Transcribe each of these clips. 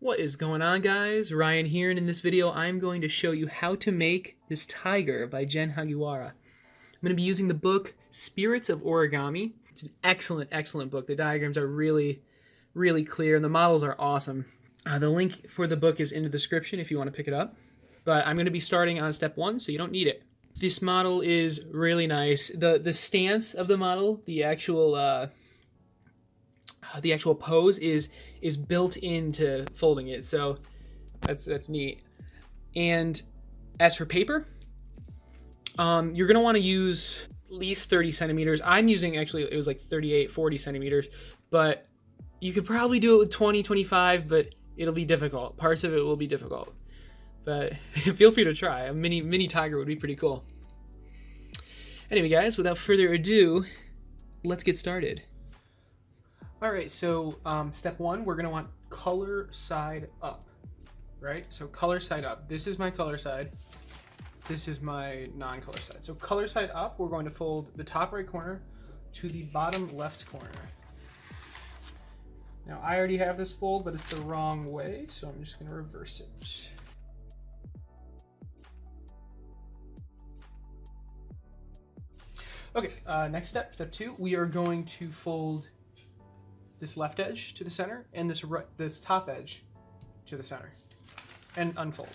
What is going on, guys? Ryan here, and in this video I'm going to show you how to make this tiger by Jen Hagiwara. I'm going to be using the book Spirits of Origami. It's an excellent book. The diagrams are really clear and the models are awesome. The link for the book is in the description if you want to pick it up, but I'm going to be starting on step 1, so you don't need it. This model is really nice. The stance of the model, the actual pose is built into folding it, so that's neat. And as for paper, you're gonna want to use at least 30 centimeters. I'm using, actually it was like 38-40 centimeters, but you could probably do it with 20-25, but it'll be difficult. Parts of it will be difficult, but feel free to try. A mini tiger would be pretty cool. Anyway, guys, without further ado, let's get started. All right, so step 1, we're gonna want color side up, right? So color side up. This is my color side. This is my non-color side. So color side up, we're going to fold the top right corner to the bottom left corner. Now I already have this fold, but it's the wrong way, so I'm just gonna reverse it. Okay, next step, step 2, we are going to fold this left edge to the center and this top edge to the center and unfold.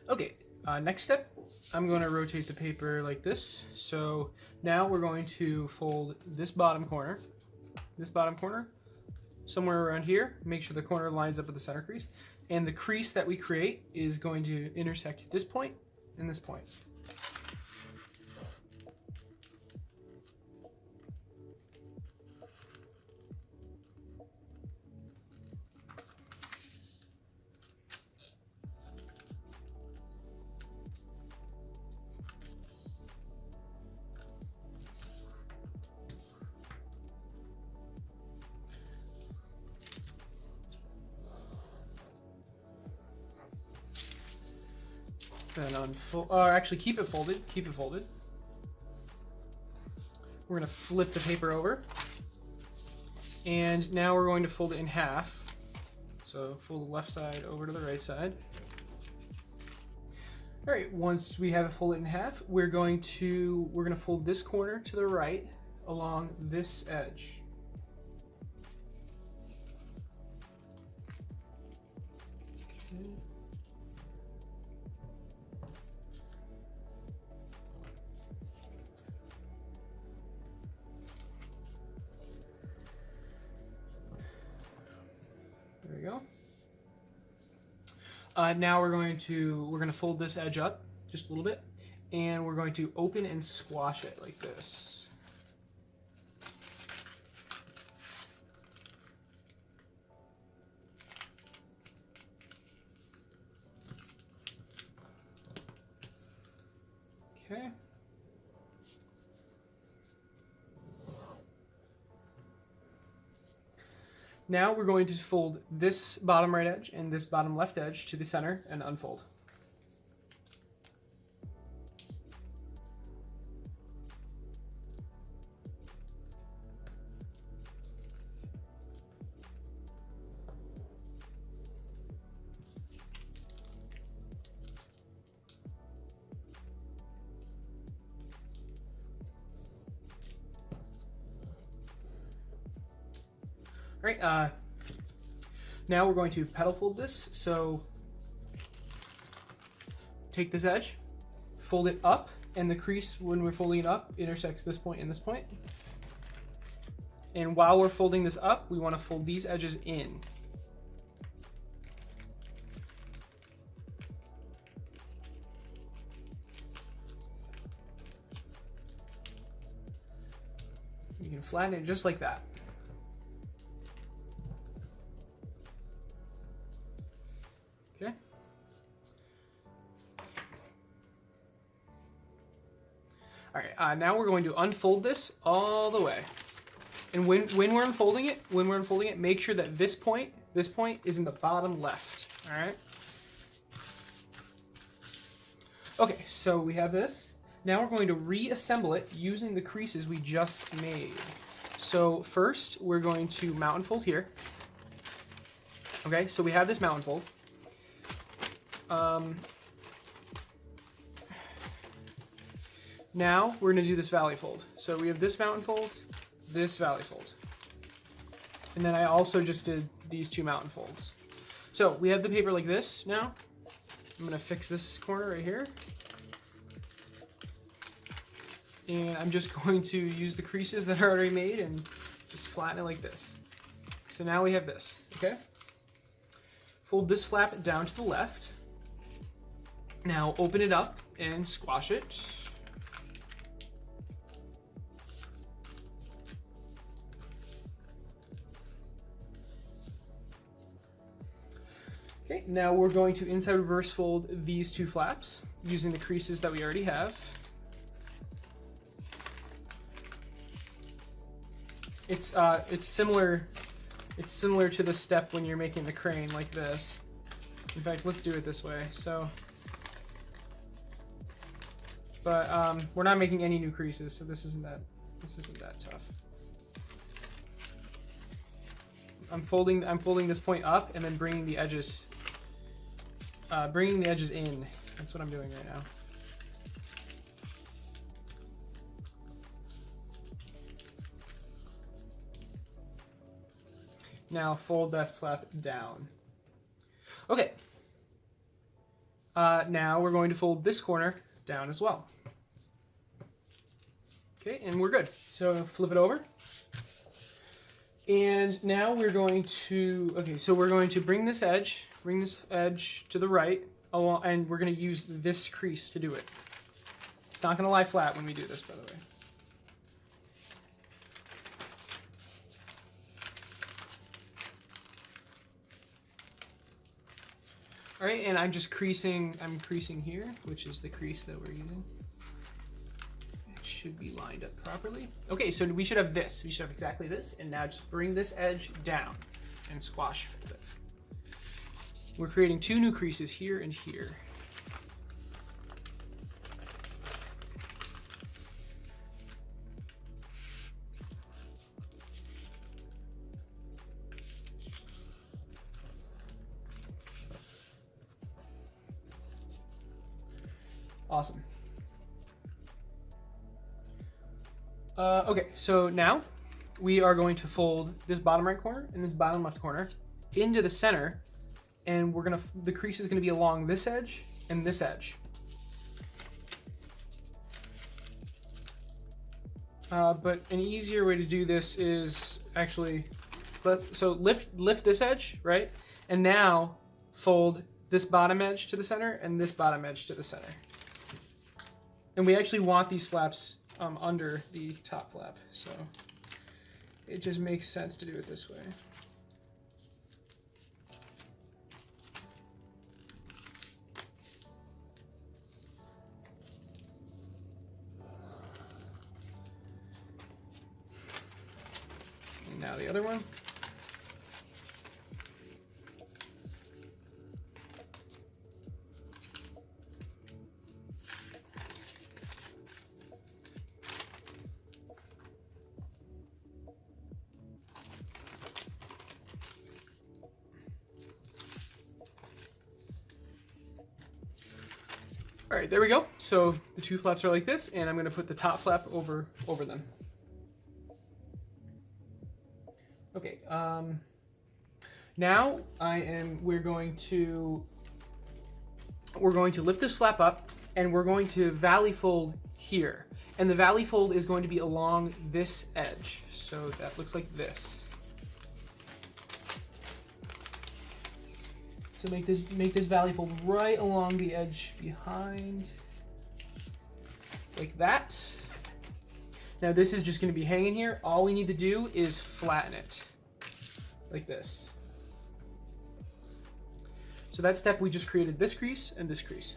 Okay, next step, I'm going to rotate the paper like this. So now we're going to fold this bottom corner, somewhere around here. Make sure the corner lines up with the center crease. And the crease that we create is going to intersect this point and this point. Then unfold, or actually keep it folded. We're gonna flip the paper over. And now we're going to fold it in half. So fold the left side over to the right side. All right, once we have it folded in half, we're gonna fold this corner to the right along this edge. Okay. There we go. Now we're gonna fold this edge up just a little bit, and we're going to open and squash it like this. Okay. Now we're going to fold this bottom right edge and this bottom left edge to the center and unfold. All right, now we're going to petal fold this. So take this edge, fold it up, and the crease when we're folding it up intersects this point and this point. And while we're folding this up, we want to fold these edges in. You can flatten it just like that. Okay. All right, now we're going to unfold this all the way. And when we're unfolding it, make sure that this point is in the bottom left. All right. Okay, so we have this. Now we're going to reassemble it using the creases we just made. So first, we're going to mountain fold here. Okay, so we have this mountain fold. Now we're going to do this valley fold. So we have this mountain fold, this valley fold. And then I also just did these two mountain folds. So we have the paper like this now. I'm going to fix this corner right here. And I'm just going to use the creases that are already made and just flatten it like this. So now we have this, okay? Fold this flap down to the left. Now open it up and squash it. Okay, now we're going to inside reverse fold these two flaps using the creases that we already have. It's similar to the step when you're making the crane like this. In fact, let's do it this way. So, but we're not making any new creases, so this isn't that tough. I'm folding this point up and then bringing the edges in. That's what I'm doing right now. Now fold that flap down. Okay. Now we're going to fold this corner down as well. Okay, and we're good. So flip it over. And now we're going to, okay, so we're going to bring this edge to the right, along, and we're going to use this crease to do it. It's not going to lie flat when we do this, by the way. All right, and I'm creasing here, which is the crease that we're using. It should be lined up properly. Okay, so we should have this. We should have exactly this, and now just bring this edge down and squash it. We're creating two new creases here and here. Awesome. Okay, so now we are going to fold this bottom right corner and this bottom left corner into the center, and the crease is gonna be along this edge and this edge. But an easier way to do this is actually, lift this edge, right? And now fold this bottom edge to the center and this bottom edge to the center. And we actually want these flaps under the top flap, so it just makes sense to do it this way. And now the other one. All right, there we go. So the two flaps are like this, and I'm going to put the top flap over them. Okay. Now we're going to lift this flap up, and we're going to valley fold here, and the valley fold is going to be along this edge. So that looks like this. So make this valley fold right along the edge behind, like that. Now this is just going to be hanging here. All we need to do is flatten it, like this. So that step we just created this crease and this crease.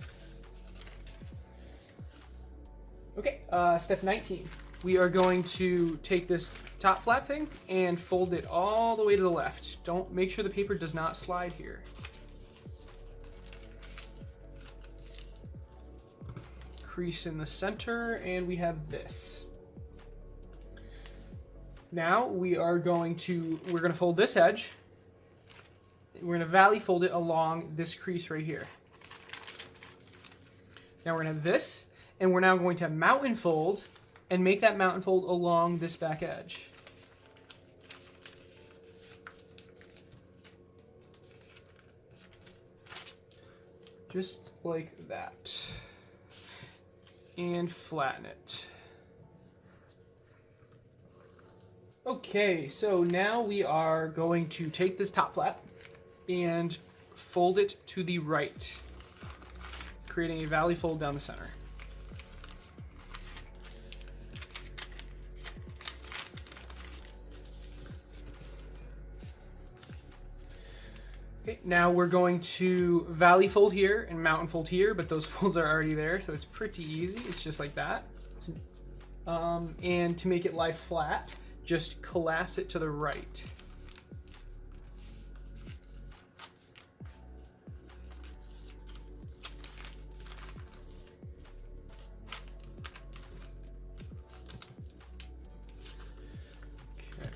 Okay, step 19. We are going to take this top flap thing and fold it all the way to the left. Don't make sure the paper does not slide here. Crease in the center, and we have this. Now we're going to fold this edge. We're going to valley fold it along this crease right here. Now we're going to have this, and we're now going to mountain fold and make that mountain fold along this back edge. Just like that. And flatten it. Okay, so now we are going to take this top flap and fold it to the right, creating a valley fold down the center. Okay, now we're going to valley fold here and mountain fold here, but those folds are already there, so it's pretty easy. It's just like that. And to make it lie flat, just collapse it to the right. Okay.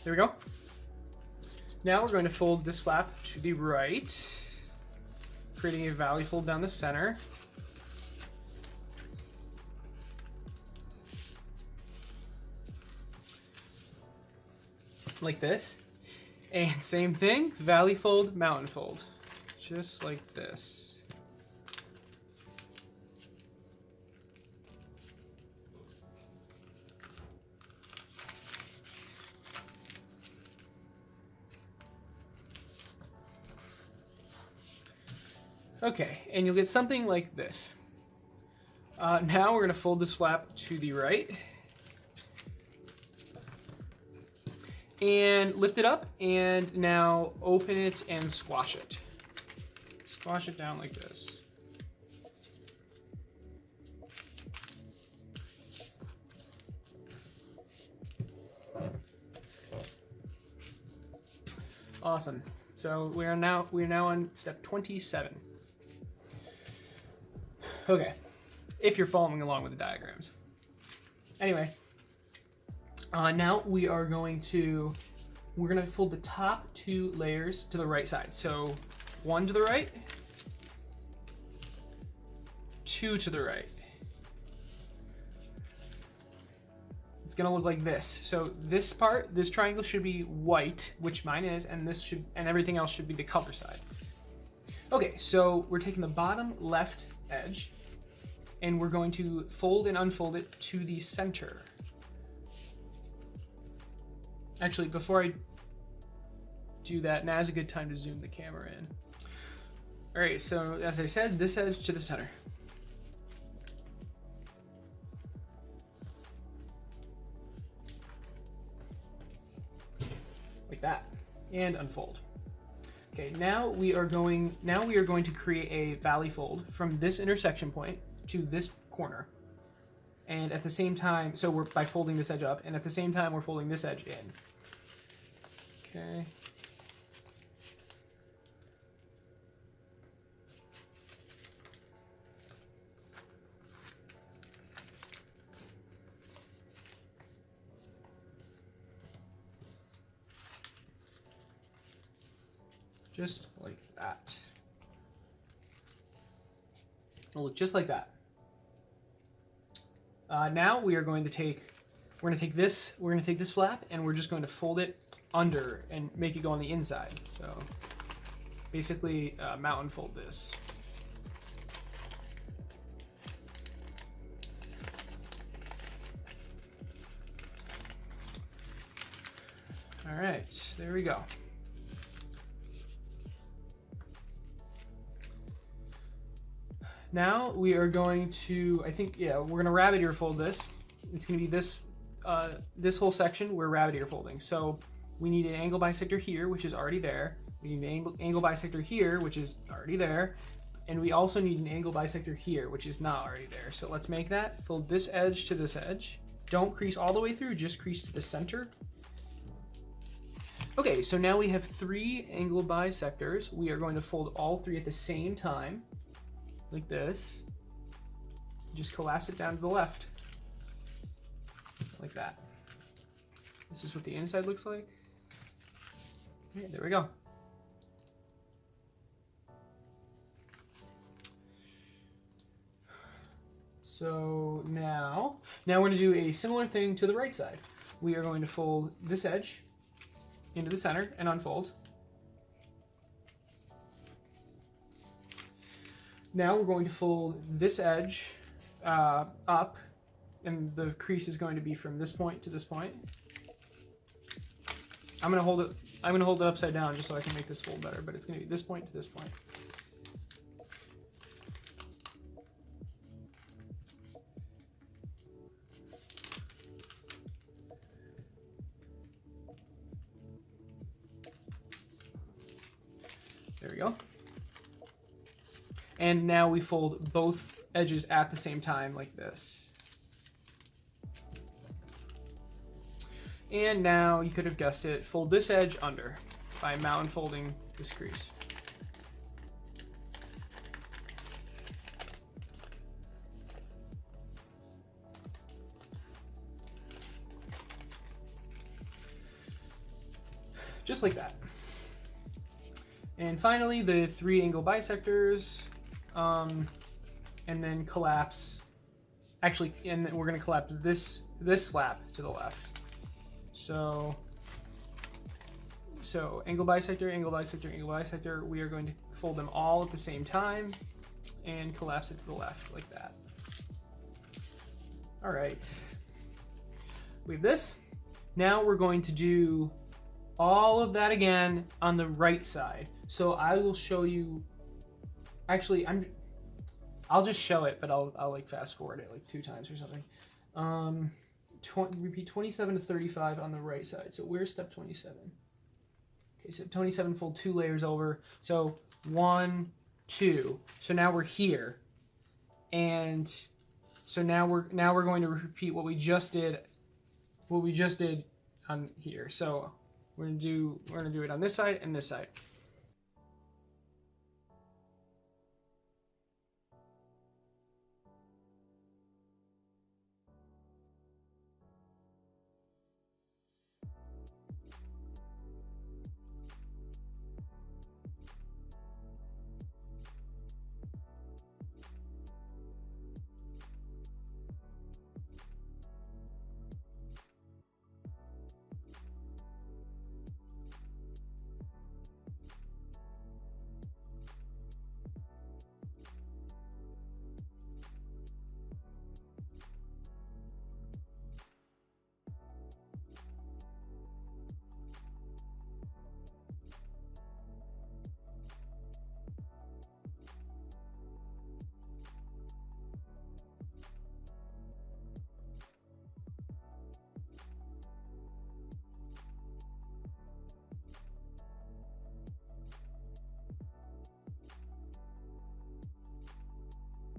There we go. Now we're going to fold this flap to the right, creating a valley fold down the center. Like this. And same thing, valley fold, mountain fold. Just like this. Okay, and you'll get something like this. Now we're going to fold this flap to the right. And lift it up, and now open it and squash it. Squash it down like this. Awesome. So we're now on step 27. Okay, if you're following along with the diagrams. Anyway. Now we're going to fold the top two layers to the right side. So one to the right, two to the right. It's gonna look like this. So this part, this triangle should be white, which mine is, and everything else should be the color side. Okay, so we're taking the bottom left edge, and we're going to fold and unfold it to the center. Actually, before I do that, now's a good time to zoom the camera in. All right, so as I said, this edge to the center. Like that, and unfold. Okay, now we are going to create a valley fold from this intersection point to this corner. And at the same time, so we're by folding this edge up, and at the same time we're folding this edge in. Okay. Just like that. It'll look just like that. Now we are going to take this flap, and we're just going to fold it under and make it go on the inside. So basically mountain fold this. All right, there we go. Now we are going to, we're going to rabbit ear fold this. It's going to be this whole section we're rabbit ear folding. So we need an angle bisector here, which is already there. We need an angle bisector here, which is already there. And we also need an angle bisector here, which is not already there. So let's make that. Fold this edge to this edge. Don't crease all the way through, just crease to the center. Okay, so now we have 3 angle bisectors. We are going to fold all 3 at the same time, like this. Just collapse it down to the left, like that. This is what the inside looks like. Okay, there we go. So now we're going to do a similar thing to the right side. We are going to fold this edge into the center and unfold. Now we're going to fold this edge up, and the crease is going to be from this point to this point. I'm going to hold it upside down just so I can make this fold better, but it's going to be this point to this point. There we go. And now we fold both edges at the same time like this. And now, you could have guessed it, fold this edge under by mountain folding this crease. Just like that. And finally, the 3 angle bisectors, and then collapse. Actually, and then we're going to collapse this flap to the left. So angle bisector, angle bisector, angle bisector. We are going to fold them all at the same time and collapse it to the left like that. All right. We have this. Now we're going to do all of that again on the right side. So I will show you. Actually, I'll just show it, but I'll like fast forward it like 2 times or something. Repeat 27 to 35 on the right side. So where's step 27? Okay, so 27, fold 2 layers over. So 1, 2. So now we're here, and so now we're going to repeat what we just did. What we just did on here. So we're gonna do it on this side and this side.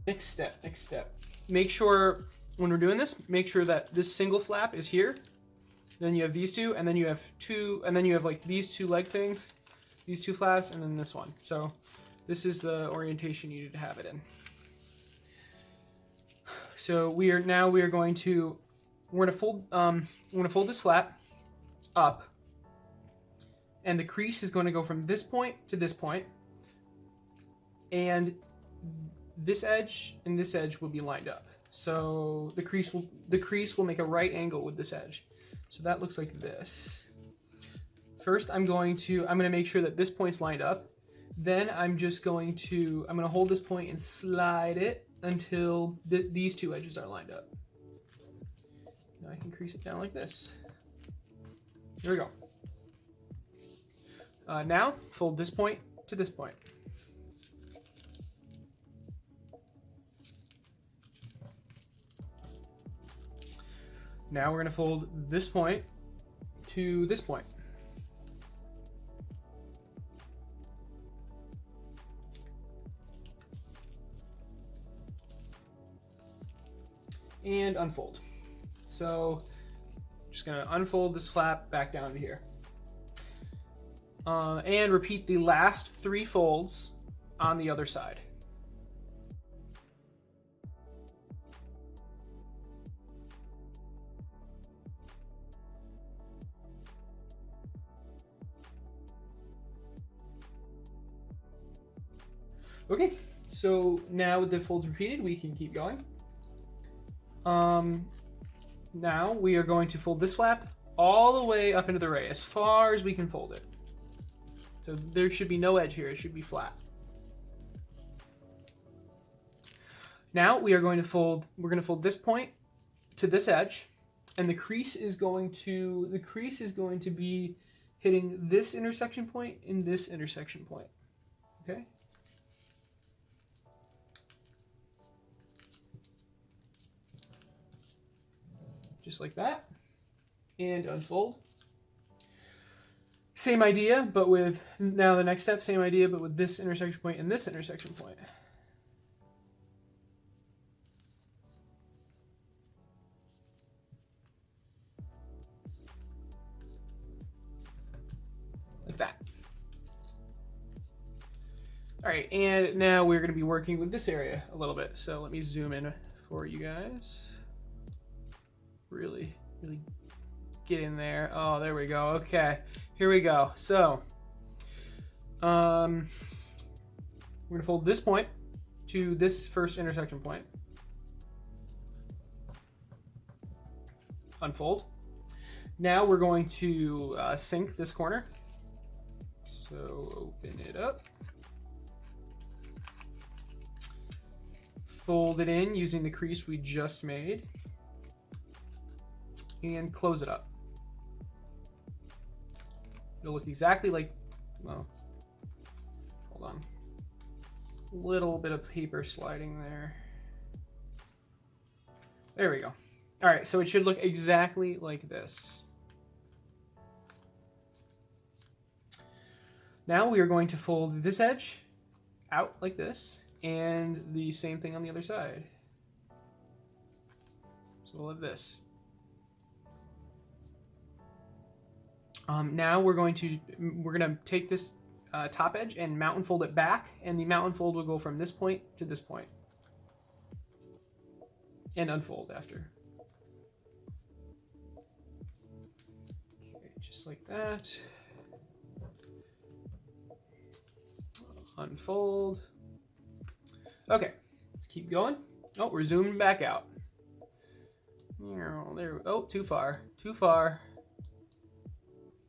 Next step. Make sure when we're doing this, make sure that this single flap is here. Then you have these 2, and then you have 2, and then you have like these 2 leg things, these 2 flaps, and then this one. So this is the orientation you need to have it in. So we're going to fold this flap up, and the crease is going to go from this point to this point, and this edge and this edge will be lined up. So the crease will make a right angle with this edge. So that looks like this. First, I'm going to make sure that this point's lined up. Then I'm going to hold this point and slide it until these 2 edges are lined up. Now I can crease it down like this. There we go. Now fold this point to this point. Now we're going to fold this point to this point. and unfold. So just gonna unfold this flap back down to here. And repeat the last 3 folds on the other side. Okay, so now with the folds repeated, we can keep going. Now we are going to fold this flap all the way up into the ray, as far as we can fold it. So there should be no edge here, it should be flat. Now we are going to fold, we're going to fold this point to this edge, and the crease is going to be hitting this intersection point and this intersection point. Okay? Just like that, and unfold. Same idea, but with, now the next step, same idea, but with this intersection point and this intersection point. Like that. All right, and now we're gonna be working with this area a little bit. So let me zoom in for you guys. Really get in there. Oh, there we go. Okay, here we go. So we're gonna fold this point to this first intersection point. Unfold. Now we're going to sink this corner. So open it up. Fold it in using the crease we just made. And close it up. It'll look exactly like, well, hold on. A little bit of paper sliding there. There we go. All right, so it should look exactly like this. Now we are going to fold this edge out like this, and the same thing on the other side. So we'll have this. Now we're gonna take this top edge and mountain fold it back, and the mountain fold will go from this point to this point, and unfold after. Okay, just like that. Unfold. Okay, let's keep going. Oh, we're zooming back out. There. Oh, too far. Too far.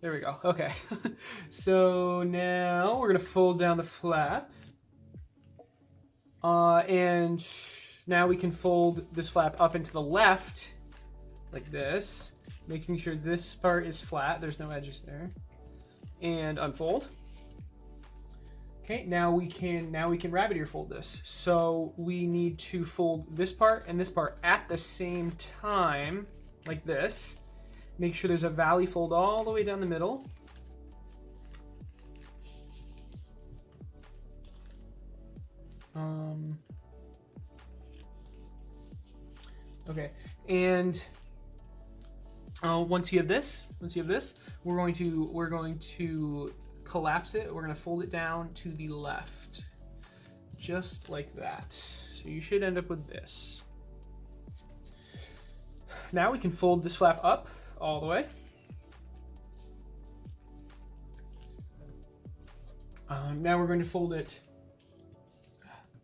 There we go. Okay. So now we're gonna fold down the flap. And now we can fold this flap up into the left like this, making sure this part is flat. There's no edges there. And unfold. Okay, now we can rabbit ear fold this. So we need to fold this part and this part at the same time, like this. Make sure there's a valley fold all the way down the middle. Okay, and once you have this, we're going to collapse it. We're going to fold it down to the left, just like that. So you should end up with this. Now we can fold this flap up all the way. Now we're going to fold it.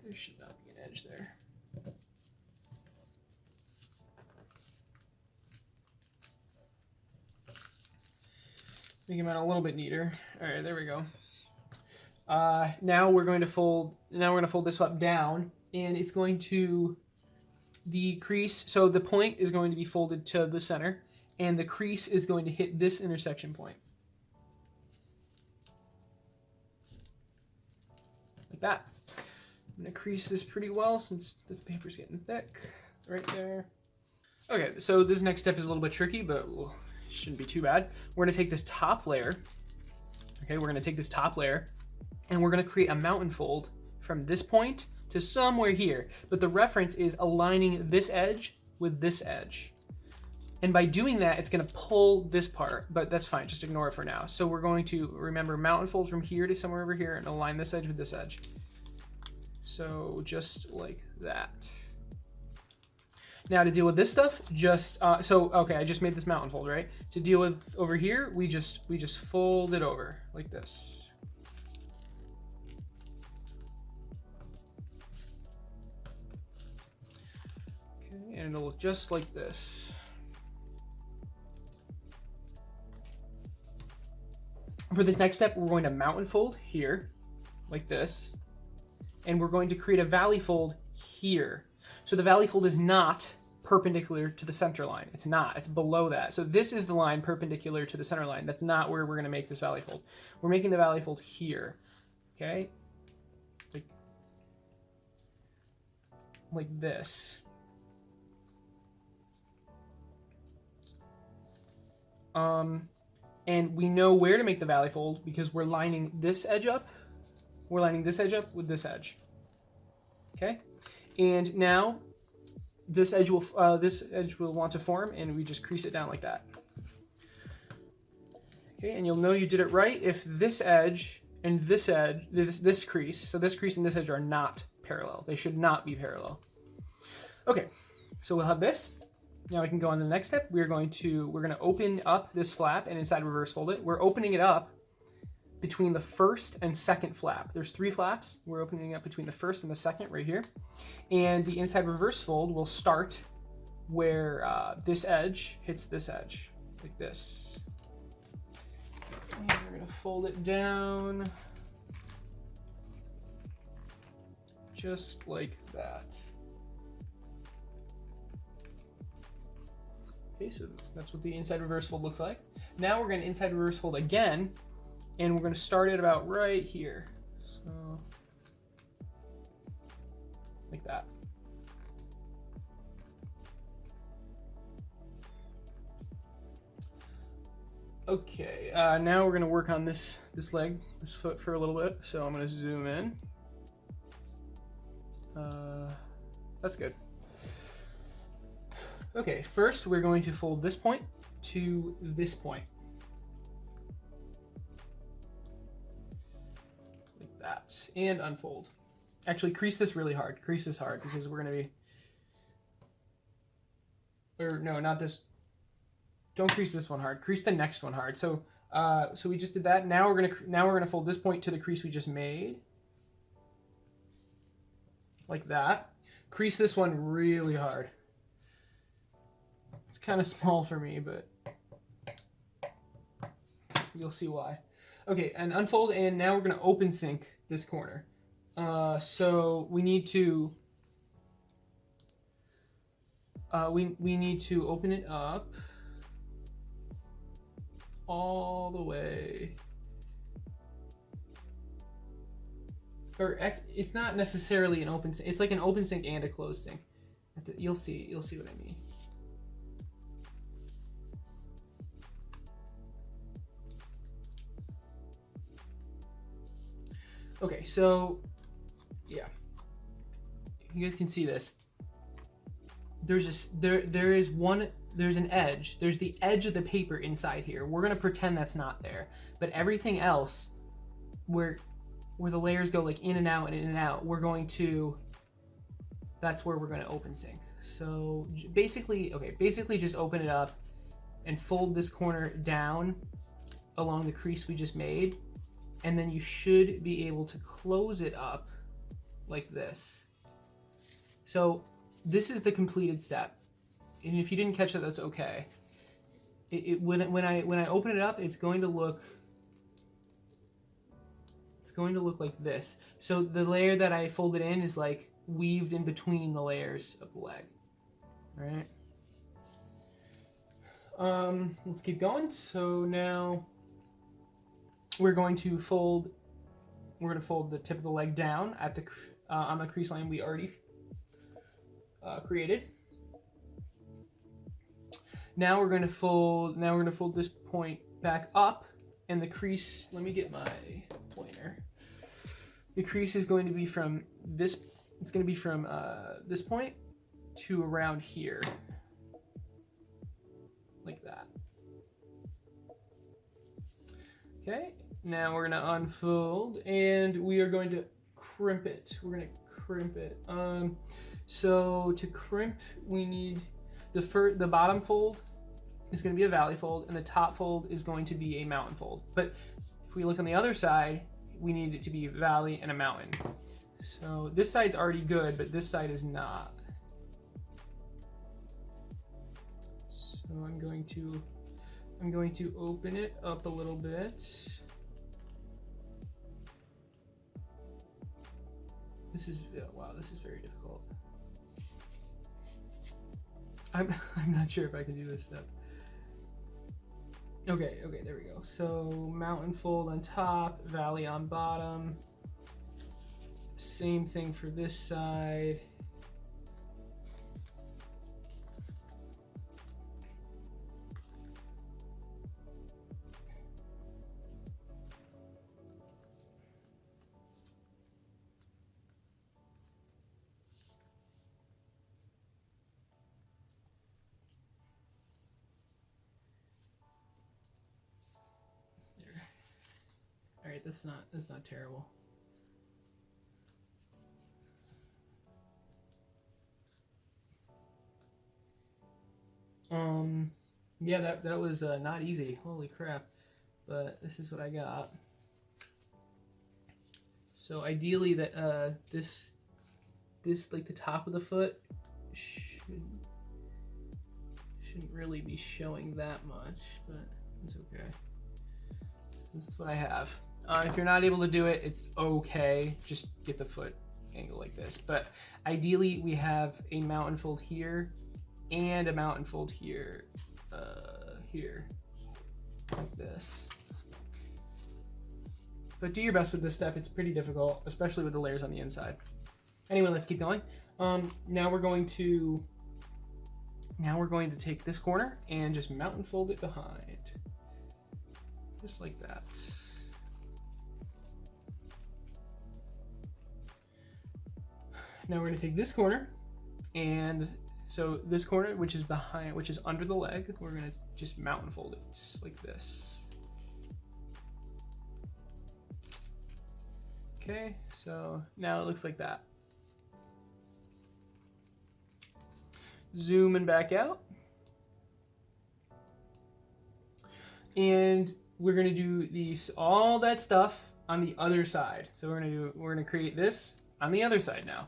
There should not be an edge there. Make them out a little bit neater. All right, there we go. Now we're going to fold this flap down, and it's going to the crease. So the point is going to be folded to the center, and the crease is going to hit this intersection point. Like that. I'm gonna crease this pretty well since the paper's getting thick right there. Okay, so this next step is a little bit tricky, but shouldn't be too bad. We're gonna take this top layer. Okay, we're gonna take this top layer, and we're gonna create a mountain fold from this point to somewhere here. But the reference is aligning this edge with this edge. And by doing that, it's going to pull this part, but that's fine. Just ignore it for now. So we're going to, remember, mount and fold from here to somewhere over here and align this edge with this edge. So just like that. Now to deal with this stuff, okay, I just made this mount and fold, right? To deal with over here, we just fold it over like this. Okay, and it'll look just like this. For this next step, we're going to mount and fold here, like this. And we're going to create a valley fold here. So the valley fold is not perpendicular to the center line. It's not, it's below that. So this is the line perpendicular to the center line. That's not where we're gonna make this valley fold. We're making the valley fold here, okay? Like this. And we know where to make the valley fold because we're lining this edge up. We're lining this edge up with this edge. Okay, and now this edge will want to form, and we just crease it down like that. Okay, and you'll know you did it right if this edge and this edge, this crease, so this crease and this edge are not parallel. They should not be parallel. Okay, so we'll have this. Now we can go on to the next step. We're going to open up this flap and inside reverse fold it. We're opening it up between the first and second flap. There's 3 flaps. We're opening up between the first and the second right here. And the inside reverse fold will start where this edge hits this edge, like this. And we're gonna fold it down just like that. Okay, so that's what the inside reverse fold looks like. Now we're gonna inside reverse fold again, and we're gonna start it about right here. So, like that. Okay, now we're gonna work on this leg, this foot for a little bit. So I'm gonna zoom in. That's good. Okay, first we're going to fold this point to this point. Like that, and unfold. Actually, crease this really hard. Crease this hard because we're gonna be, or no, not this. Don't crease this one hard. Crease the next one hard. So, so we just did that. Now we're gonna fold this point to the crease we just made, like that. Crease this one really hard. It's kind of small for me, but you'll see why. Okay, and unfold, and now we're gonna open sync this corner. So we need to we need to open it up all the way. Or it's not necessarily an open sync. It's like an open sync and a closed sync. You'll see what I mean. Okay, so yeah, you guys can see this. There's an edge. There's the edge of the paper inside here. We're gonna pretend that's not there, but everything else, where the layers go like in and out and in and out, that's where we're gonna open sync. So basically just open it up and fold this corner down along the crease we just made. And then you should be able to close it up like this. So this is the completed step. And if you didn't catch that, that's okay. When I open it up, it's going to look like this. So the layer that I folded in is like weaved in between the layers of the leg. All right. Let's keep going. So now we're going to fold the tip of the leg down at the on the crease line we already created. Now we're going to fold this point back up, and the crease, let me get my pointer. The crease is going to be from this, it's going to be from this point to around here, like that. Okay, now we're gonna unfold and we are going to crimp it. We're gonna crimp it. So to crimp, we need the bottom fold is going to be a valley fold, and the top fold is going to be a mountain fold. But if we look on the other side, we need it to be a valley and a mountain. So this side's already good, but this side is not. So I'm going to open it up a little bit. This is, wow, this is very difficult. I'm not sure if I can do this step. Okay, there we go. So mountain fold on top, valley on bottom. Same thing for this side. All right, that's not terrible. Yeah, that was not easy. Holy crap. But this is what I got. So ideally that this like the top of the foot shouldn't really be showing that much, but it's okay. This is what I have. If you're not able to do it, it's okay. Just get the foot angle like this. But ideally, we have a mountain fold here and a mountain fold here, like this. But do your best with this step. It's pretty difficult, especially with the layers on the inside. Anyway, let's keep going. Now we're going to take this corner and just mountain fold it behind, just like that. Now we're going to take this corner, and so this corner, which is behind, which is under the leg, we're going to just mountain fold it like this. Okay, so now it looks like that. Zoom and back out. And we're going to do all that stuff on the other side. So we're going to create this on the other side now.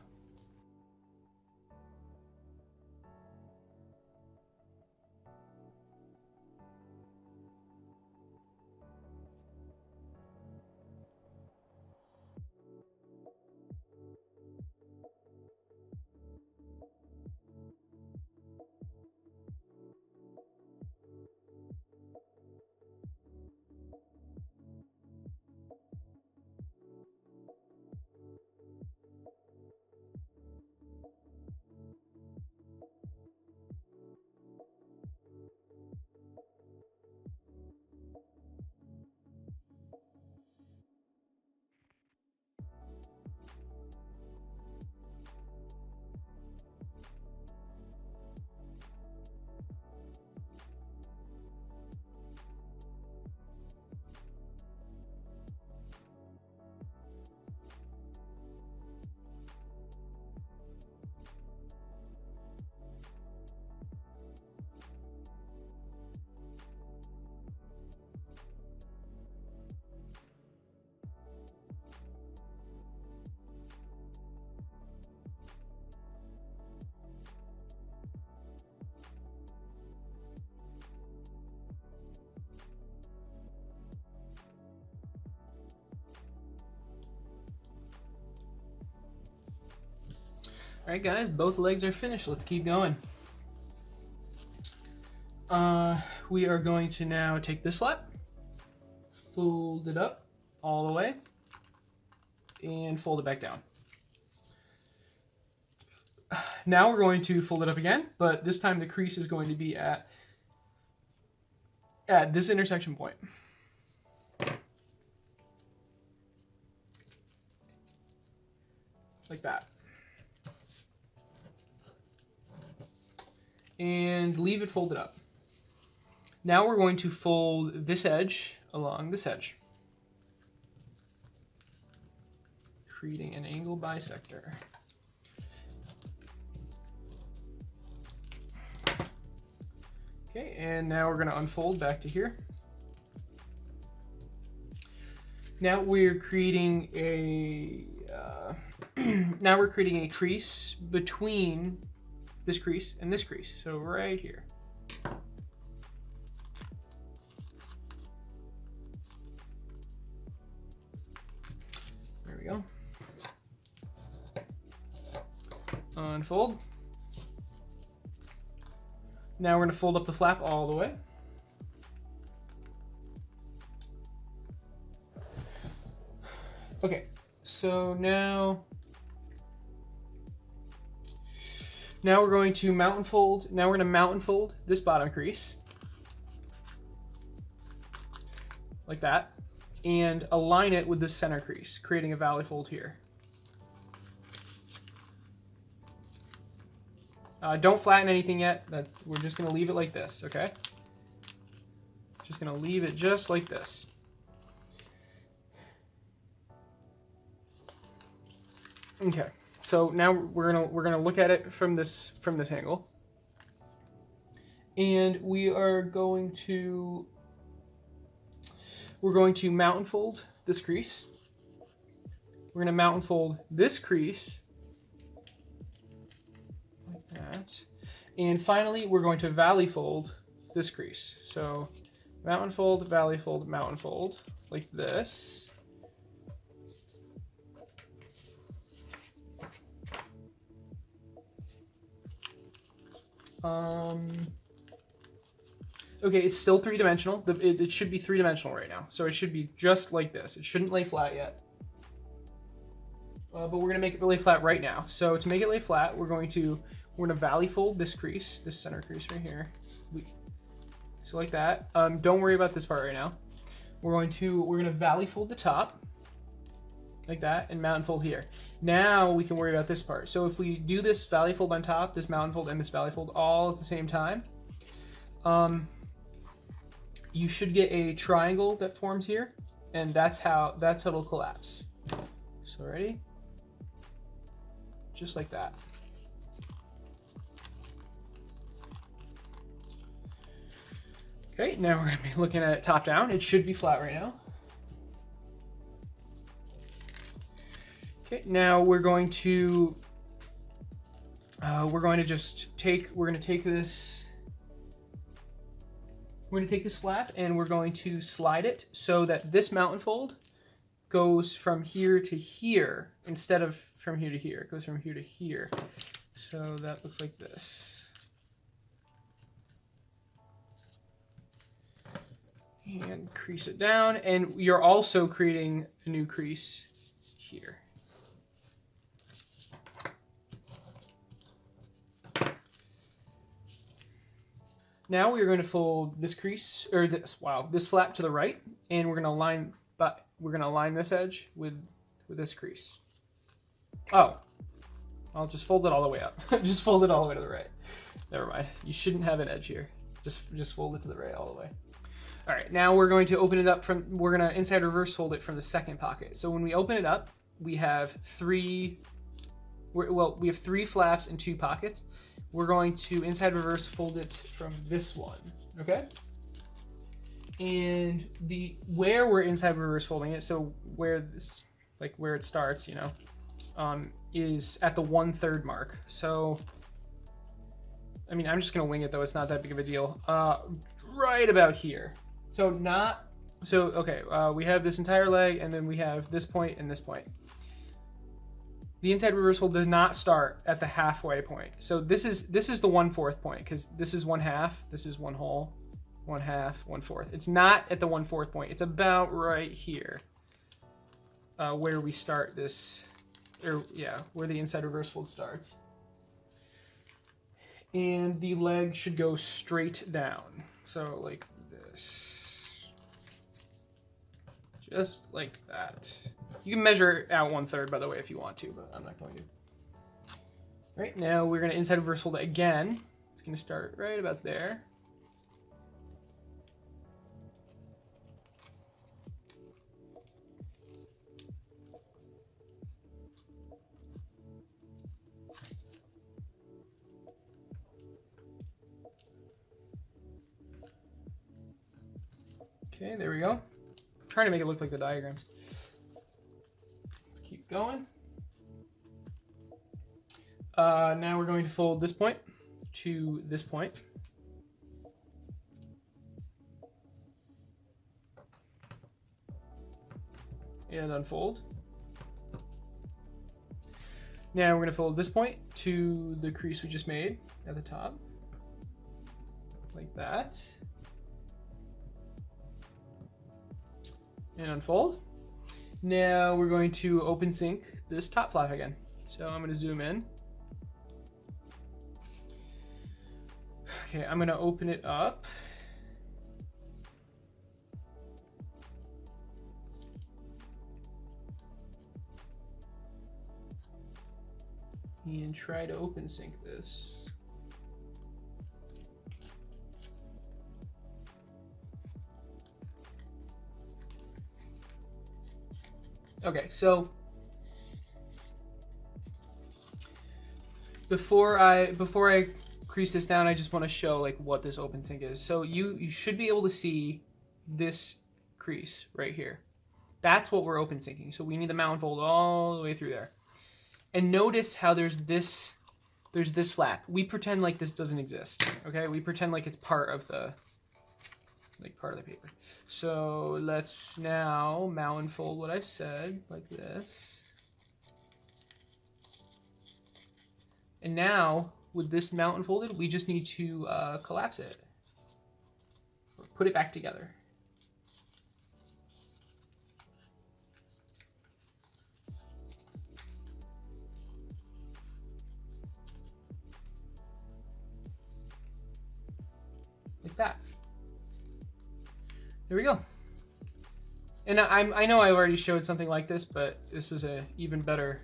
All right, guys, both legs are finished. Let's keep going. We are going to now take this flap, fold it up all the way, and fold it back down. Now we're going to fold it up again, but this time the crease is going to be at this intersection point. Like that. and leave it folded up. Now we're going to fold this edge along this edge, creating an angle bisector. Okay, and now we're going to unfold back to here. Now we're creating a crease between this crease and this crease. So right here. There we go. Unfold. Now we're going to fold up the flap all the way. Okay, so now we're going to mountain fold. Now we're going to mountain fold this bottom crease like that and align it with the center crease, creating a valley fold here. Don't flatten anything yet. We're just going to leave it like this, okay? Just going to leave it just like this. Okay, so now we're gonna look at it from this angle, and we're going to mountain fold this crease. We're gonna mountain fold this crease like that, and finally we're going to valley fold this crease. So mountain fold, valley fold, mountain fold like this. Okay, it's still three-dimensional. It should be three-dimensional right now. So it should be just like this. It shouldn't lay flat yet. But we're gonna make it lay flat right now. So to make it lay flat, we're gonna valley fold this crease, this center crease right here. So like that. Don't worry about this part right now. We're gonna valley fold the top like that and mountain fold here. Now we can worry about this part. So if we do this valley fold on top, this mountain fold and this valley fold all at the same time, you should get a triangle that forms here, and that's how it'll collapse. So ready? Just like that. Okay, now we're gonna be looking at it top down. It should be flat right now. Okay, now we're going to take this flap and we're going to slide it so that this mountain fold goes from here to here instead of from here to here. It goes from here to here. So that looks like this. And crease it down, and you're also creating a new crease here. Now we are going to fold this crease, or this flap to the right, and we're going to align this edge with this crease. Oh, I'll just fold it all the way up. Just fold it all the way to the right. Never mind. You shouldn't have an edge here. Just fold it to the right all the way. All right, now we're going to open it up we're going to inside reverse fold it from the second pocket. So when we open it up, we have three flaps and 2 pockets. We're going to inside reverse fold it from this one, okay? And where we're inside reverse folding it, so where it starts, is at the 1/3 mark. So, I mean, I'm just gonna wing it though. It's not that big of a deal. Right about here. We have this entire leg, and then we have this point and this point. The inside reverse fold does not start at the halfway point. So this is the 1/4 point, because this is 1/2, this is 1 whole, 1/2, 1/4. It's not at the 1/4 point. It's about right here, where we start this, where the inside reverse fold starts. And the leg should go straight down. So like this. Just like that. You can measure out 1/3, by the way, if you want to, but I'm not going to. All right, now we're going to inside reverse fold it again It's gonna start right about there. Okay, there we go. I'm trying to make it look like the diagrams. Let's keep going. Now we're going to fold this point to this point. And unfold. Now we're going to fold this point to the crease we just made at the top. Like that. And unfold. Now we're going to open sync this top flap again. So I'm going to zoom in. Okay, I'm going to open it up. And try to open sync this. Okay, so before I crease this down, I just want to show like what this open sync is. So you should be able to see this crease right here. That's what we're open syncing. So we need the mount and fold all the way through there. And notice how there's this flap. We pretend like this doesn't exist. Okay, we pretend like it's part of the paper. So let's now mount and fold what I said like this. And now with this mount and folded, we just need to collapse it or put it back together. Like that. There we go. And I know I already showed something like this, but this was a even better,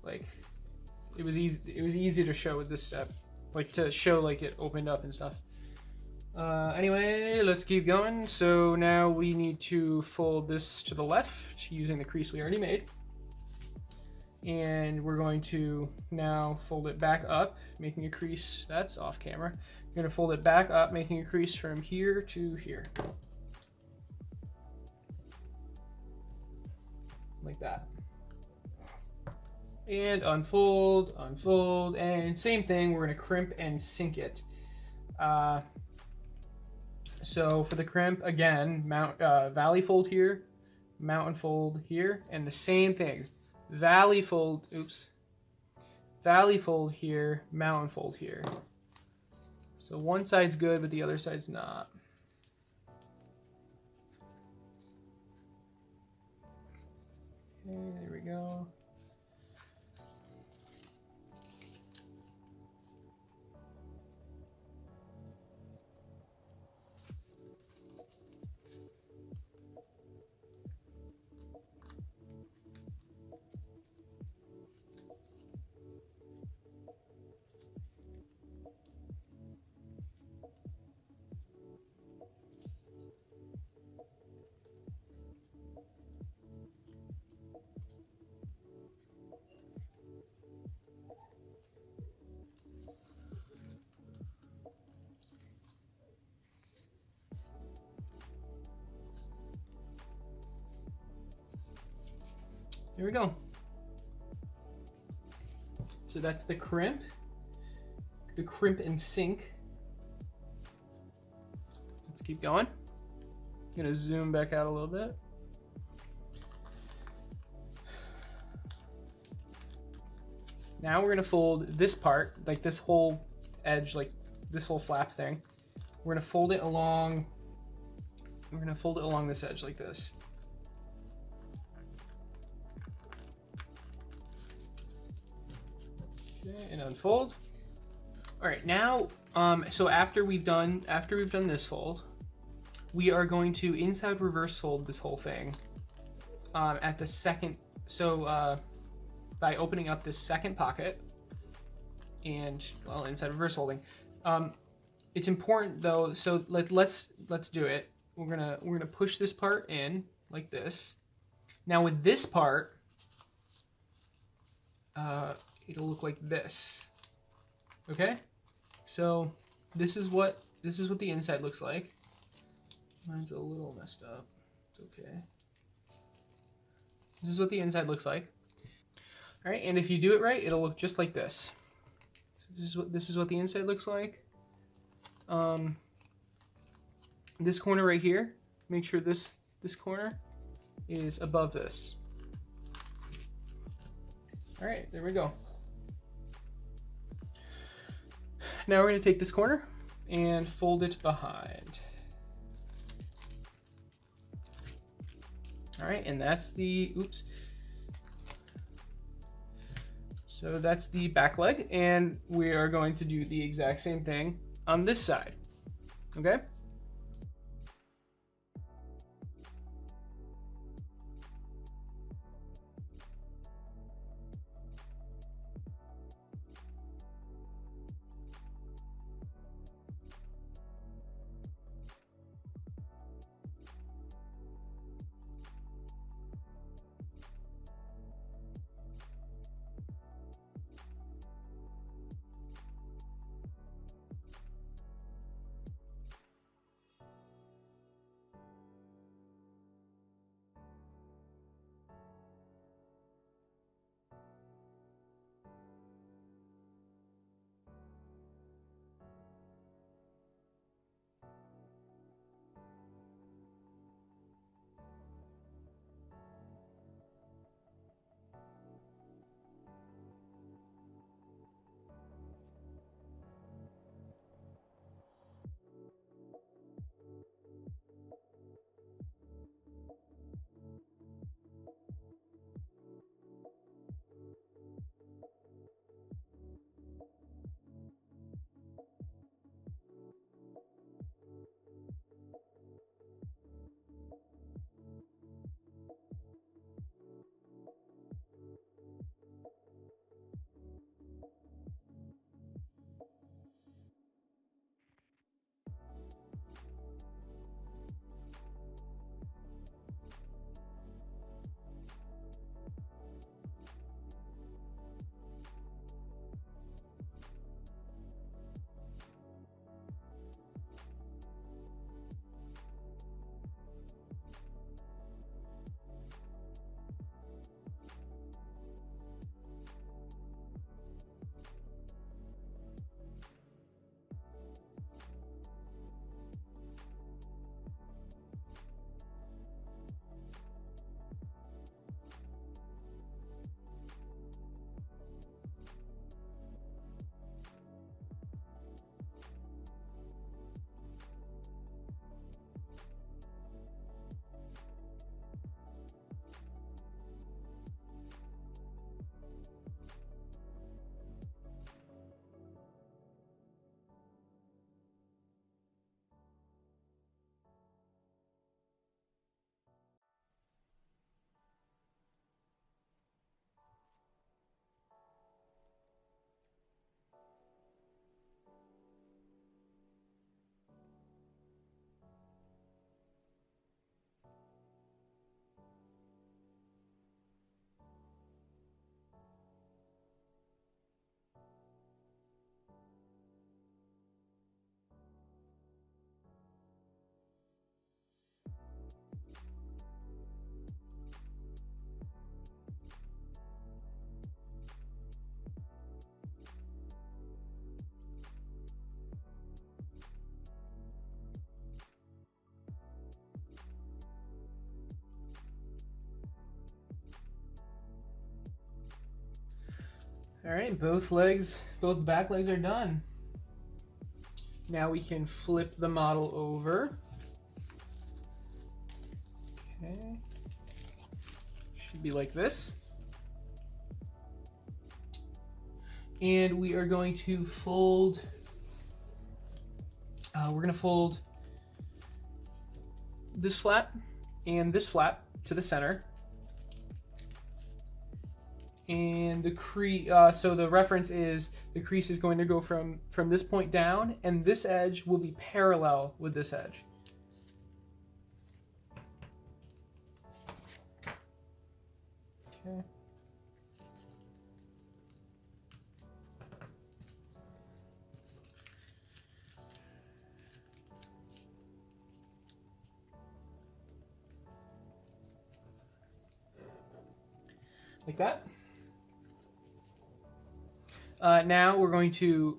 like it was easy to show with this step, like to show like it opened up and stuff. Anyway, let's keep going. So now we need to fold this to the left using the crease we already made. And we're going to now fold it back up, making a crease. That's off camera. We're going to fold it back up, making a crease from here to here. Like that. And unfold, unfold, and same thing, we're going to crimp and sink it. So for the crimp, again, valley fold here, mount and fold here, and the same thing. Valley fold, valley fold here, mount and fold here. So one side's good, but the other side's not. Okay, there we go. There we go. So that's the crimp and sink. Let's keep going. I'm gonna zoom back out a little bit. Now we're gonna fold this part, like this whole edge, like this whole flap thing. We're gonna fold it along. We're gonna fold it along this edge like this. Okay, and unfold. All right, now, so after we've done this fold, we are going to inside reverse fold this whole thing at the second. So by opening up this second pocket, and well, inside reverse folding. It's important though, so let's do it. We're gonna push this part in like this. Now with this part, it'll look like this. Okay, so this is what the inside looks like. Mine's a little messed up. It's okay. This is what the inside looks like. All right, and if you do it right, it'll look just like this. So this is what the inside looks like. This corner right here, make sure this corner is above this. All right, there we go. Now we're going to take this corner and fold it behind. All right, and that's the, oops. So that's the back leg, and we are going to do the exact same thing on this side, okay? All right, both back legs are done. Now we can flip the model over. Okay, should be like this. And we are going to fold, we're gonna fold this flap and this flap to the center. And the crease, so the reference is the crease is going to go from this point down, and this edge will be parallel with this edge. Okay. Like that. Now we're going to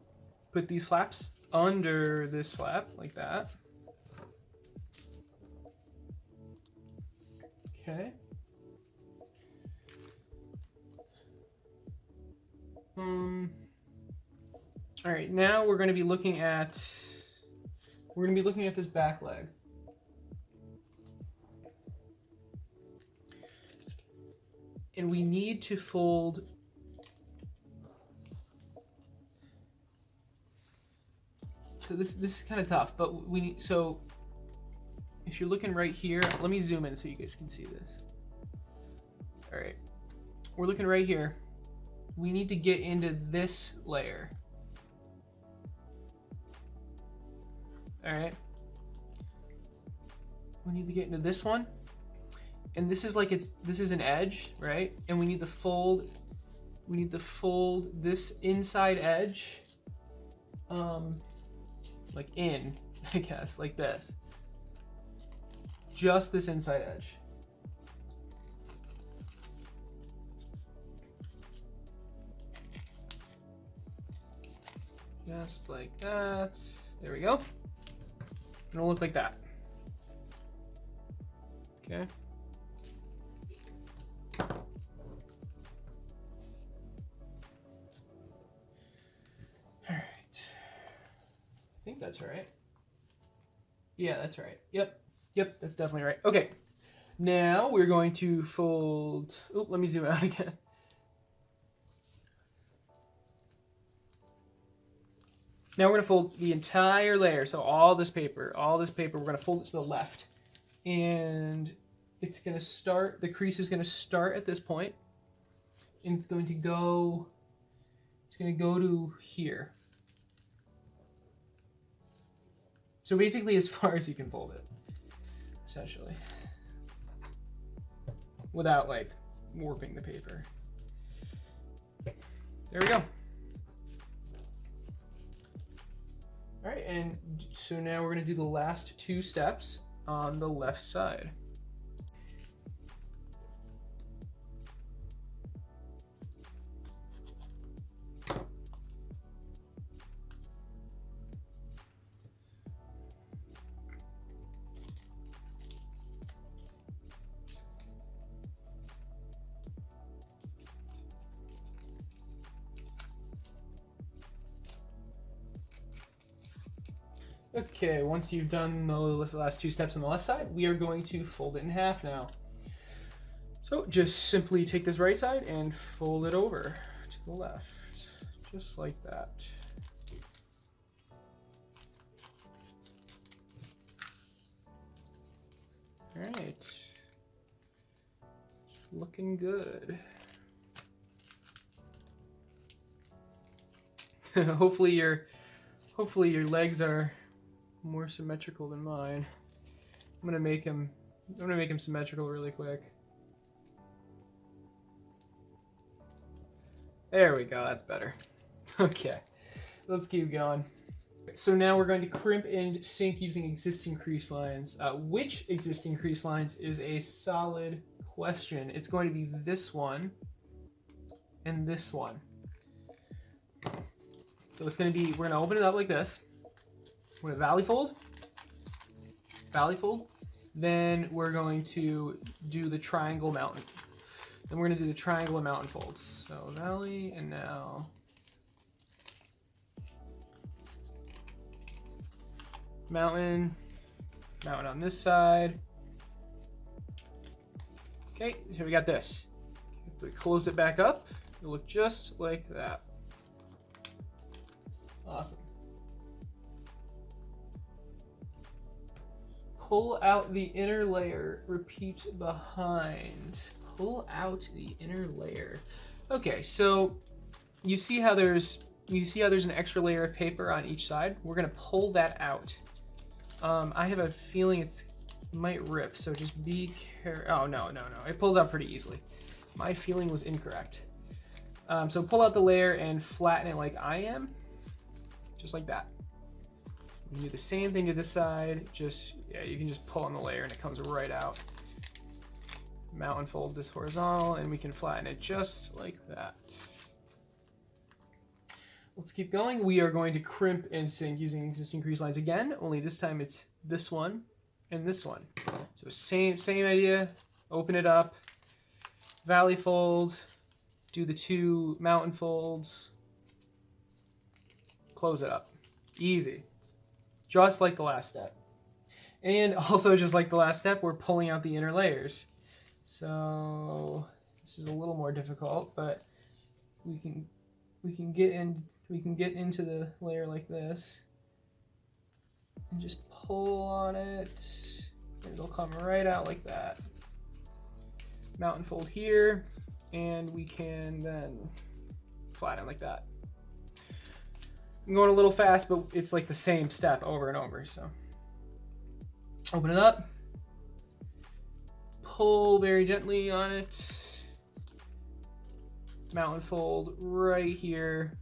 put these flaps under this flap, like that. Okay. All right, now we're going to be looking at this back leg. And we need to fold so this is kind of tough, but we need, so if you're looking right here, let me zoom in so you guys can see this. All right, we're looking right here. We need to get into this layer. All right, we need to get into this one, and this is like this is an edge, right? And we need to fold this inside edge like in, I guess, like this. Just this inside edge. Just like that. There we go. It'll look like that. Okay. All right. I think that's right. Yeah, that's right. Yep, that's definitely right. Okay. Now we're going to fold. Oh, let me zoom out again. Now we're going to fold the entire layer. So all this paper, we're going to fold it to the left. And it's going to start, the crease is going to start at this point. And it's going to go to here. So basically as far as you can fold it, essentially. Without like warping the paper. There we go. All right, and so now we're gonna do the last two steps on the left side. Okay, once you've done the last two steps on the left side, we are going to fold it in half now. So just simply take this right side and fold it over to the left, just like that. All right, looking good. Hopefully your legs are more symmetrical than mine. I'm gonna make him symmetrical really quick. There we go, that's better. Okay, let's keep going. So now we're going to crimp and sink using existing crease lines. Which existing crease lines is a solid question. It's going to be this one and this one. So it's going to be, we're going to open it up like this. We're going to valley fold. Then we're going to do the triangle mountain. Then we're going to do the triangle and mountain folds. So valley and now mountain on this side. Okay, so we got this. If we close it back up, it'll look just like that. Awesome. Pull out the inner layer, repeat behind. Pull out the inner layer. Okay, so you see how there's an extra layer of paper on each side? We're gonna pull that out. I have a feeling it might rip, so just be careful. Oh, no. It pulls out pretty easily. My feeling was incorrect. So pull out the layer and flatten it like I am, just like that. You do the same thing to this side, you can just pull on the layer and it comes right out. Mount and fold this horizontal and we can flatten it just like that. Let's keep going. We are going to crimp and sink using existing crease lines again, only this time it's this one and this one. So same idea, open it up, valley fold, do the 2 mountain folds, close it up. Easy. Just like the last step. And also just like the last step, we're pulling out the inner layers. So this is a little more difficult, but we can get into the layer like this and just pull on it and it'll come right out like that. Mountain fold here, and we can then flatten like that. I'm going a little fast, but it's like the same step over and over. So open it up, pull very gently on it, mountain fold right here.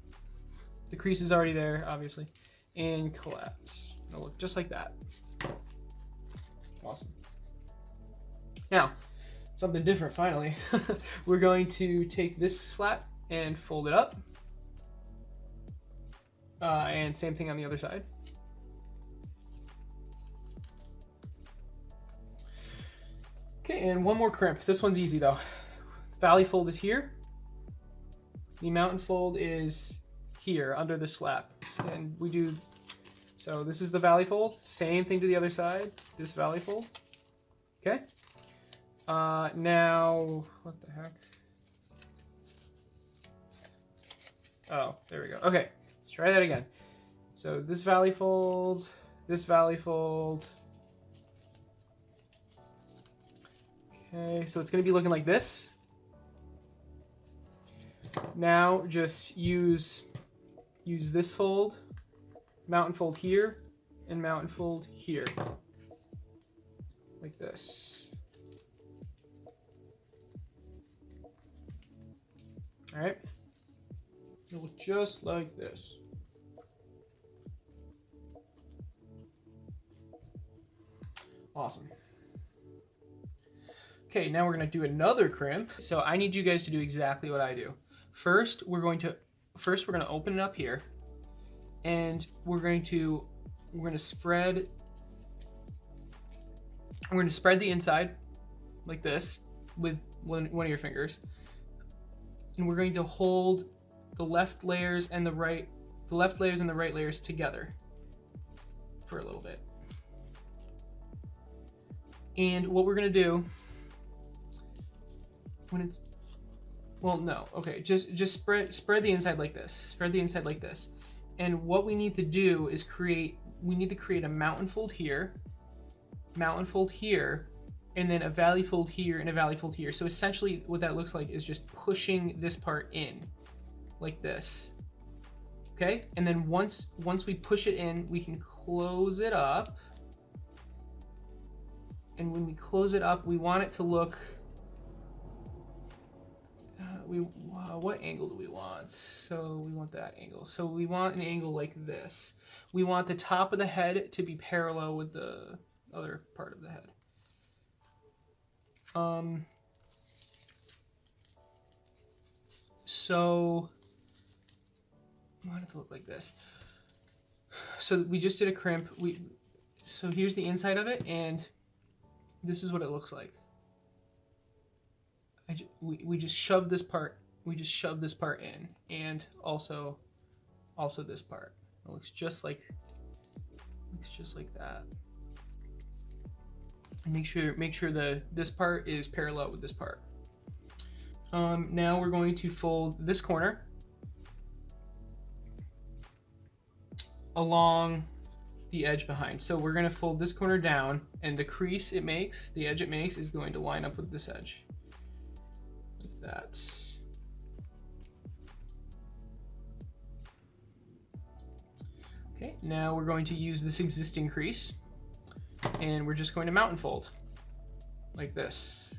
The crease is already there, obviously, and collapse. It'll look just like that. Awesome. Now, something different finally. We're going to take this flat and fold it up. And same thing on the other side. Okay, and one more crimp. This one's easy though. Valley fold is here. The mountain fold is here under this flap. And we do, so this is the valley fold. Same thing to the other side, this valley fold. Okay. Now, what the heck? Oh, there we go. Okay. Let's try that again. So this valley fold, this valley fold. Okay, so it's going to be looking like this. Now just use this fold, mountain fold here, and mountain fold here. Like this. All right. It'll look just like this. Awesome. Okay, now we're going to do another crimp. So I need you guys to do exactly what I do. First, we're going to open it up here, and we're going to spread the inside like this with one of your fingers, and we're going to hold the left layers and the right layers together for a little bit. And what we're gonna do when it's, well, no, okay, just spread the inside like this. Spread the inside like this. And what we need to do is create a mountain fold here, and then a valley fold here and a valley fold here. So essentially what that looks like is just pushing this part in like this. Okay? And then once we push it in, we can close it up. And when we close it up, we want it to look, what angle do we want? So we want that angle. So we want an angle like this. We want the top of the head to be parallel with the other part of the head. So I want it to look like this. So we just did a crimp. So here's the inside of it, and this is what it looks like. We just shove this part. We just shove this part in, and also this part. It looks just like that. And make sure this part is parallel with this part. Now we're going to fold this corner along the edge behind. So we're going to fold this corner down, and the crease it makes, the edge it makes, is going to line up with this edge. Like that. Okay, now we're going to use this existing crease, and we're just going to mountain fold like this.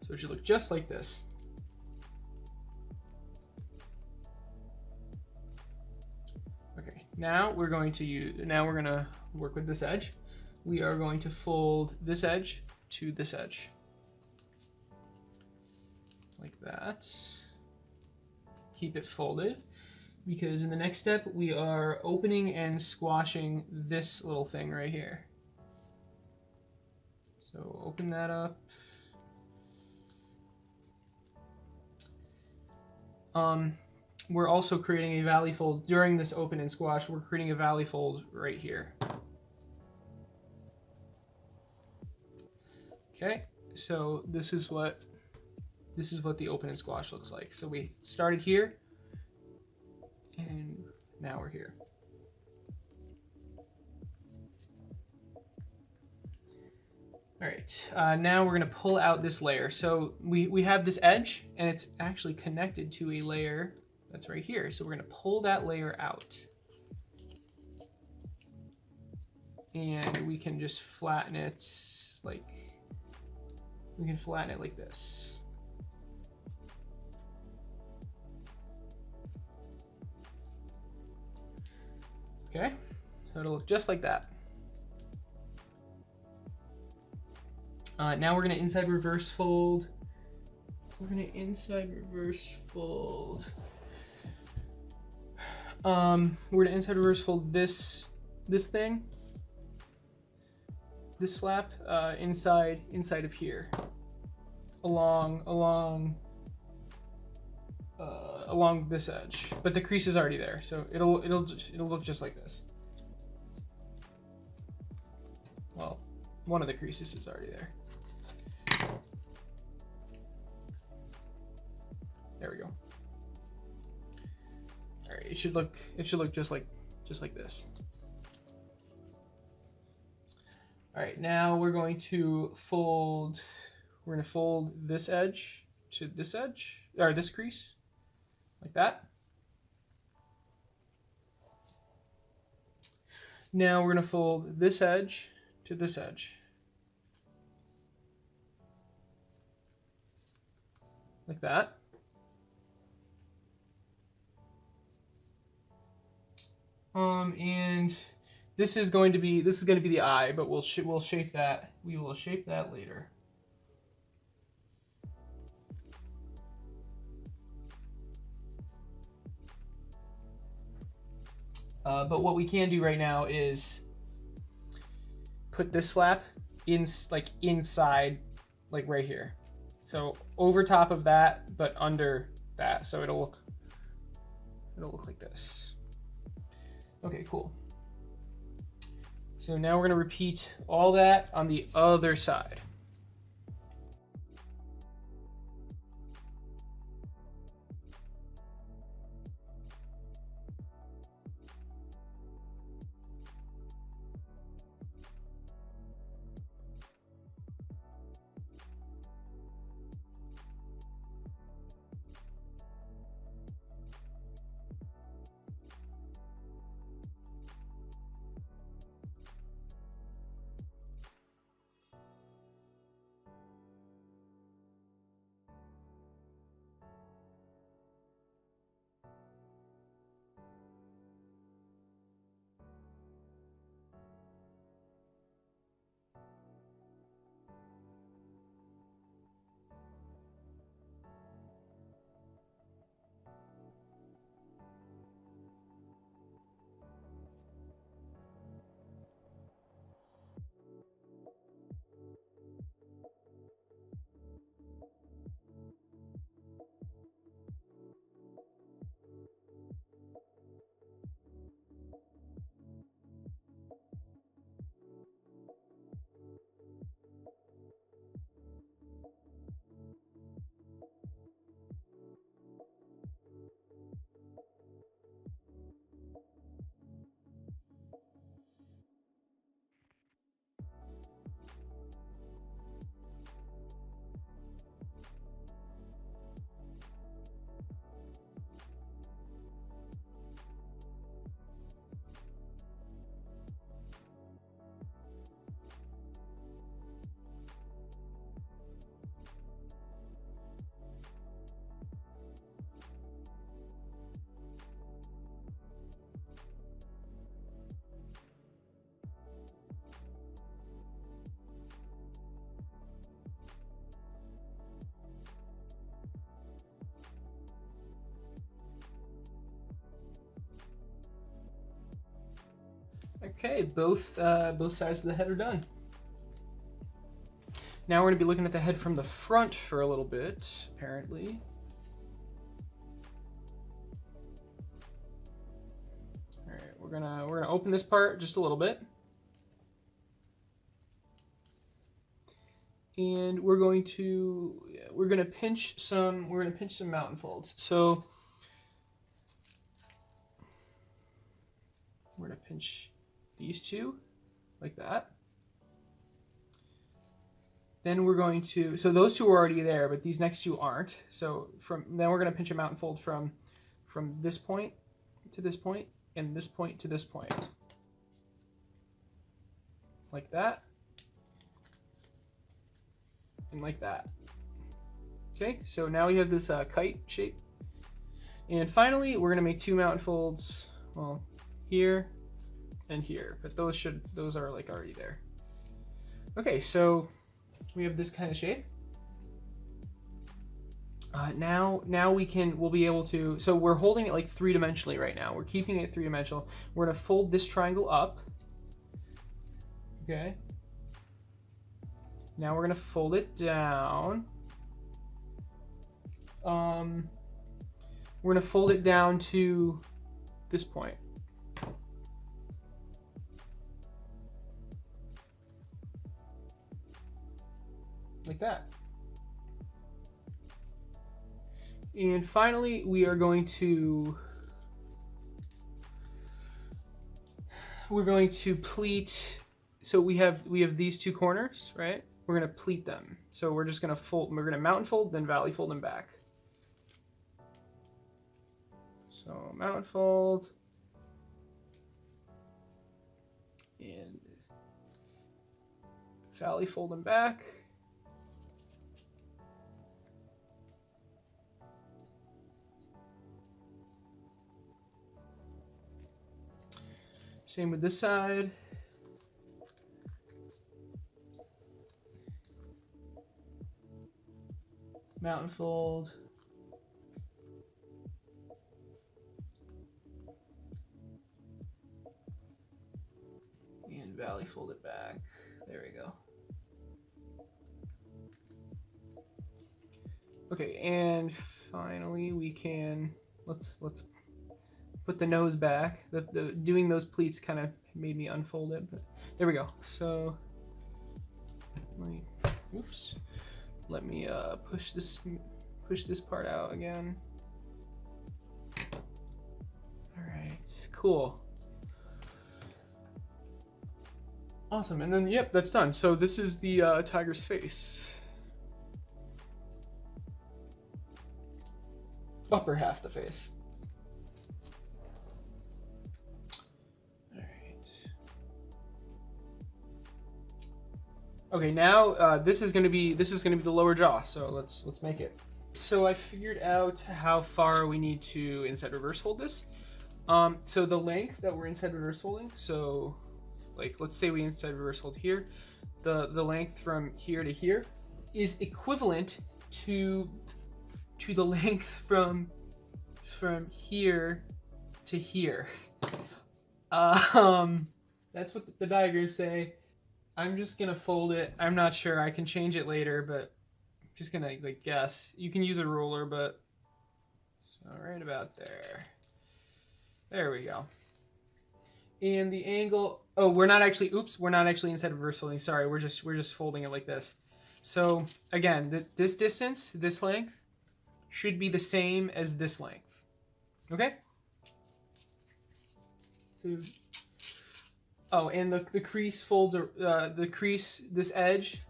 So it should look just like this. Okay, now we're going to work with this edge. We are going to fold this edge to this edge. Like that. Keep it folded, because in the next step we are opening and squashing this little thing right here. So open that up. We're also creating a valley fold during this open and squash. We're creating a valley fold right here. Okay, so this is what the open and squash looks like. So we started here, and now we're here. All right, now we're gonna pull out this layer. So we have this edge, and it's actually connected to a layer that's right here. So we're gonna pull that layer out. And we can just flatten it like, this. Okay, so it'll look just like that. Now we're gonna inside reverse fold. We're gonna inside reverse fold this thing, this flap, inside of here, along this edge, but the crease is already there, so it'll look just like this. Well, one of the creases is already there. There we go. All right, it should look just like this. All right, now we're going to fold. We're going to fold this edge to this edge, or this crease, like that. Now we're going to fold this edge to this edge, like that. And this is going to be the eye, but we'll shape that. We will shape that later. But what we can do right now is put this flap inside, like right here. So over top of that, but under that, so it'll look like this. Okay, cool. So now we're going to repeat all that on the other side. Okay, both sides of the head are done. Now we're gonna be looking at the head from the front for a little bit, apparently. All right, we're gonna open this part just a little bit. And we're gonna pinch some mountain folds. So we're gonna pinch these two like that. Then we're going to, so those two are already there, but these next two aren't. So then we're gonna pinch a mountain fold from this point to this point and this point to this point. Like that. And like that. Okay, so now we have this kite shape. And finally, we're gonna make two mountain folds, well, here and here, but those are like already there. Okay, so we have this kind of shape. Now we'll be able to, so we're holding it like three-dimensionally right now. We're keeping it three-dimensional. We're gonna fold this triangle up. Okay. Now we're gonna fold it down. We're gonna fold it down to this point. Like that. And finally, we are going to pleat. So we have these two corners, right? We're gonna pleat them. So we're just gonna fold. We're gonna mountain fold, then valley fold them back. So mountain fold and valley fold them back. Same with this side. Mountain fold. And valley fold it back. There we go. Okay, and finally we can, let's put the nose back. Doing those pleats kind of made me unfold it, but there we go. So let me push this part out again. All right, cool. Awesome, and then yep, that's done. So this is the tiger's face. Upper half the face. Okay, now this is gonna be the lower jaw. So let's make it. So I figured out how far we need to inside reverse fold this. So the length that we're inside reverse folding. So like let's say we inside reverse fold here, the length from here to here is equivalent to the length from here to here. That's what the diagrams say. I'm just gonna fold it. I'm not sure. I can change it later, but I'm just gonna like guess. You can use a ruler, but so right about there. There we go. And the angle. Oh, we're not actually. Oops, we're not actually inside reverse folding. Sorry, we're just folding it like this. So again, this distance, this length, should be the same as this length. Okay. So. Oh, and the crease folds, this edge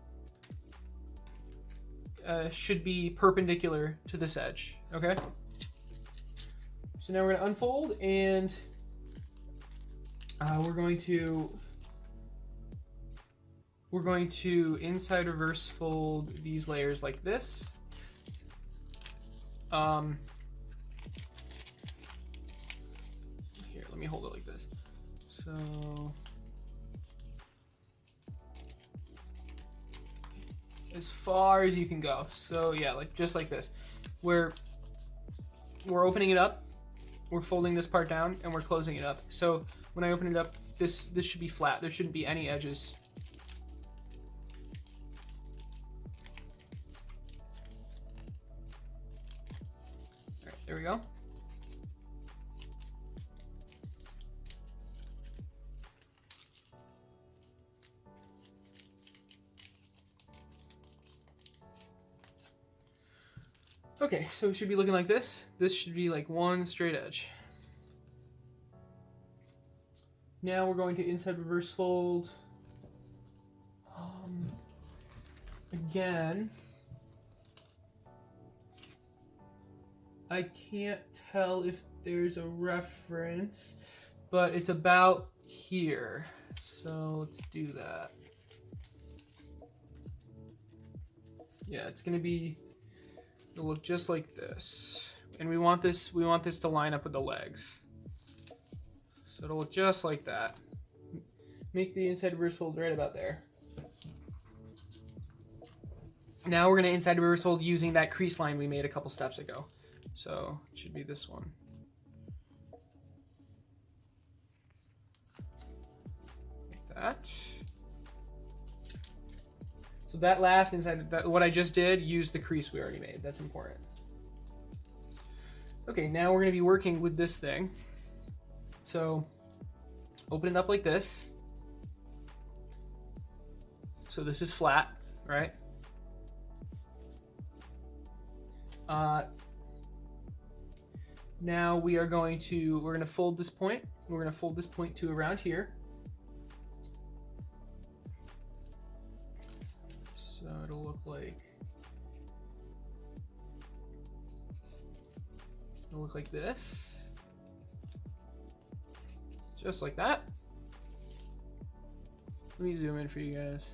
should be perpendicular to this edge, okay? So now we're gonna unfold and we're going to inside reverse fold these layers like this. Here, let me hold it like this. So. As far as you can go. So yeah, like just like this. We're opening it up, we're folding this part down, and we're closing it up. So when I open it up, this should be flat. There shouldn't be any edges. All right, there we go. Okay, so it should be looking like this. This should be like one straight edge. Now we're going to inside reverse fold. Again, I can't tell if there's a reference, but it's about here. So let's do that. Yeah, it's gonna be, it'll look just like this. And we want this to line up with the legs. So it'll look just like that. Make the inside reverse fold right about there. Now we're gonna inside reverse fold using that crease line we made a couple steps ago. So it should be this one. Like that. So that last inside, what I just did, use the crease we already made. That's important. Okay, now we're gonna be working with this thing. So open it up like this. So this is flat, right? Now we're gonna fold this point. We're gonna fold this point to around here. So it'll look like this. Just like that. Let me zoom in for you guys.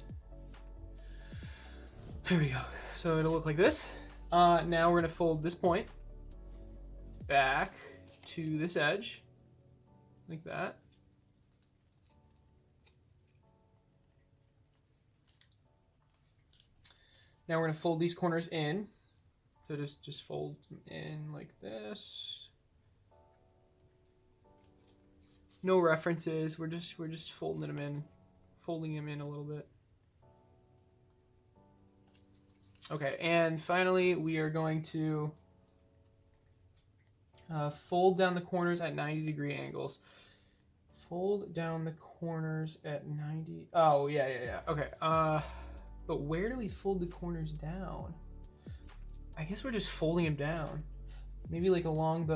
There we go. So it'll look like this. Now we're gonna fold this point back to this edge, like that. Now we're gonna fold these corners in. So just fold them in like this. No references. We're just folding them in a little bit. Okay, and finally we are going to fold down the corners at 90-degree angles. Fold down the corners at 90. Oh yeah. Okay. But where do we fold the corners down? I guess we're just folding them down. Maybe like along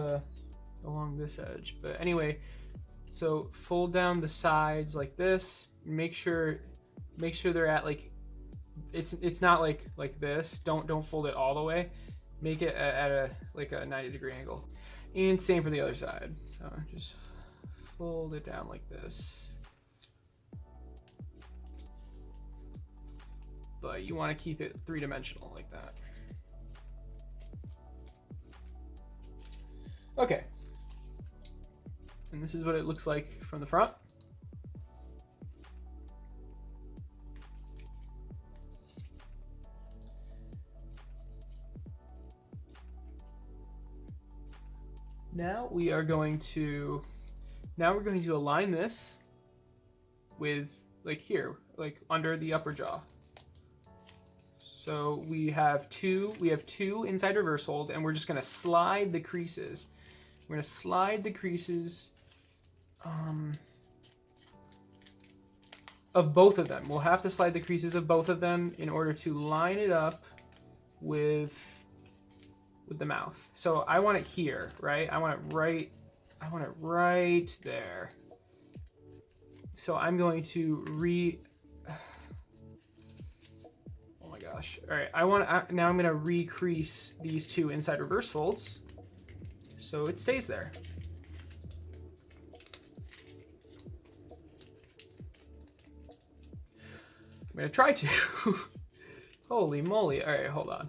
this edge. But anyway, so fold down the sides like this. Make sure they're at like, it's not like this. Don't fold it all the way. Make it at a 90-degree angle. And same for the other side. So just fold it down like this. But you want to keep it three-dimensional like that. Okay. And this is what it looks like from the front. Now we're going to align this with like here, like under the upper jaw. So we have two inside reverse folds, and we're just gonna slide the creases. We're gonna slide the creases of both of them. We'll have to slide the creases of both of them in order to line it up with the mouth. So I want it here, right? I want it right there. So I'm going to oh my gosh. All right, now I'm gonna re-crease these two inside reverse folds so it stays there. I'm gonna try to. Holy moly. All right, hold on.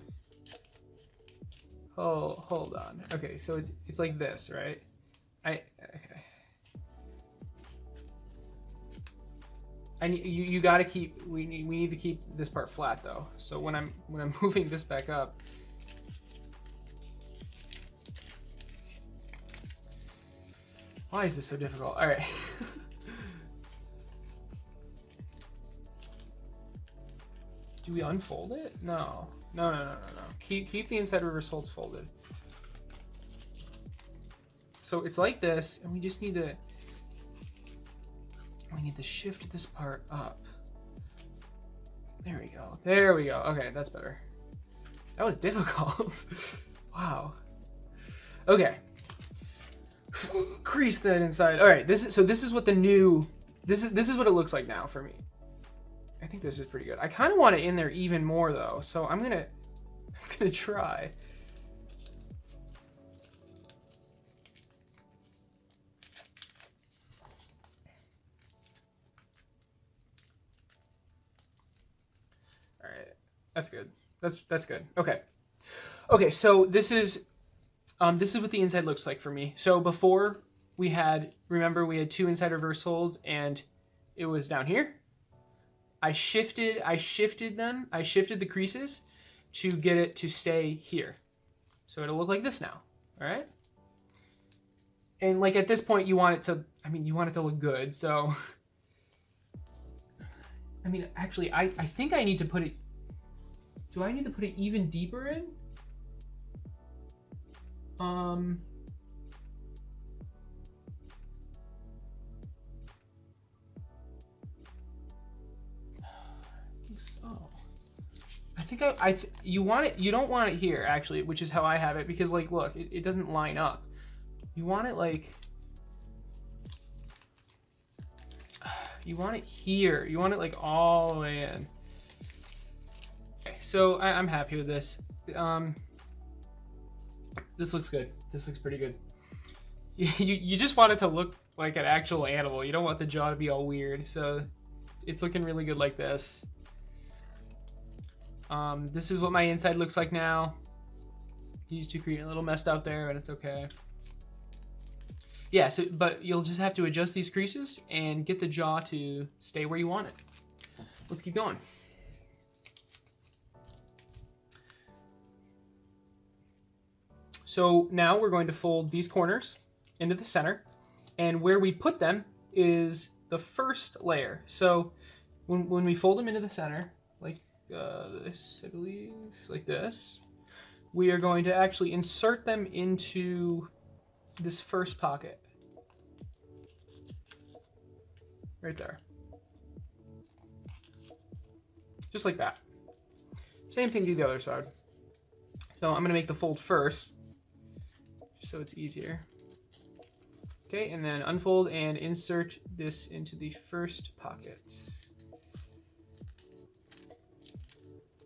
Oh, hold on. Okay, so it's like this, right? Okay. You gotta keep. We need to keep this part flat though. So when I'm moving this back up, why is this so difficult? All right. Do we unfold it? No. No. Keep the inside reverse folds folded. So it's like this, and we just need to shift this part up. There we go. There we go. Okay, that's better. That was difficult. Wow. Okay. Crease that inside. All right. This is what the new. This is what it looks like now for me. I think this is pretty good. I kind of want it in there even more though, so I'm gonna try. All right, that's good. That's good. Okay. Okay, so this is what the inside looks like for me. So before remember we had 2 inside reverse folds and it was down here. I shifted the creases to get it to stay here. So it'll look like this now, all right? And like at this point you want it to look good. So, I mean, actually I think I need to put it, do I need to put it even deeper in? You want it, you don't want it here actually, which is how I have it, because like, look, it doesn't line up. You want it like, you want it here. You want it like all the way in. Okay, so I'm happy with this. This looks good. This looks pretty good. You just want it to look like an actual animal. You don't want the jaw to be all weird. So it's looking really good like this. This is what my inside looks like now. These two create a little messed out there, but it's okay. Yeah, so, but you'll just have to adjust these creases and get the jaw to stay where you want it. Let's keep going. So now we're going to fold these corners into the center, and where we put them is the first layer. So when we fold them into the center, like this, I believe, like this, we are going to actually insert them into this first pocket. Right there. Just like that. Same thing to the other side. So I'm gonna make the fold first, just so it's easier. Okay, and then unfold and insert this into the first pocket.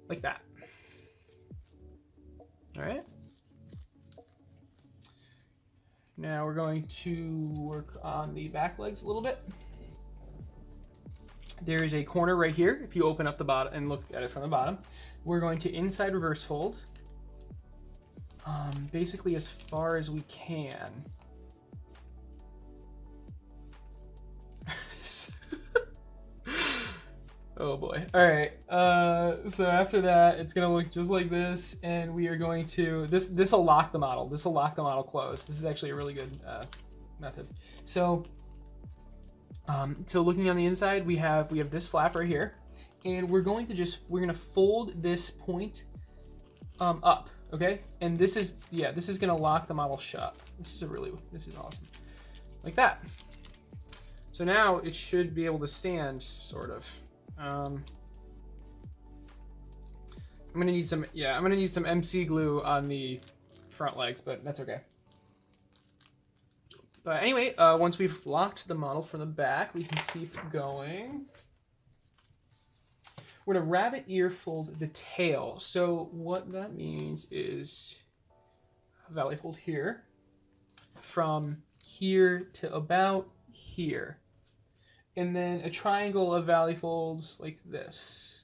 Like that. All right. Now we're going to work on the back legs a little bit. There is a corner right here. If you open up the bottom and look at it from the bottom, we're going to inside reverse fold, basically as far as we can. Oh boy. All right. So after that, it's gonna look just like this, and we are going to this will lock the model. This will lock the model closed. This is actually a really good method. So looking on the inside, we have this flap right here, and we're gonna fold this point up. Okay, and this is gonna lock the model shut. This is awesome, like that. So now it should be able to stand, sort of. I'm gonna need some MC glue on the front legs, but that's okay. But anyway, once we've locked the model from the back, we can keep going. We're gonna rabbit ear fold the tail. So what that means is a valley fold here, from here to about here. And then a triangle of valley folds like this.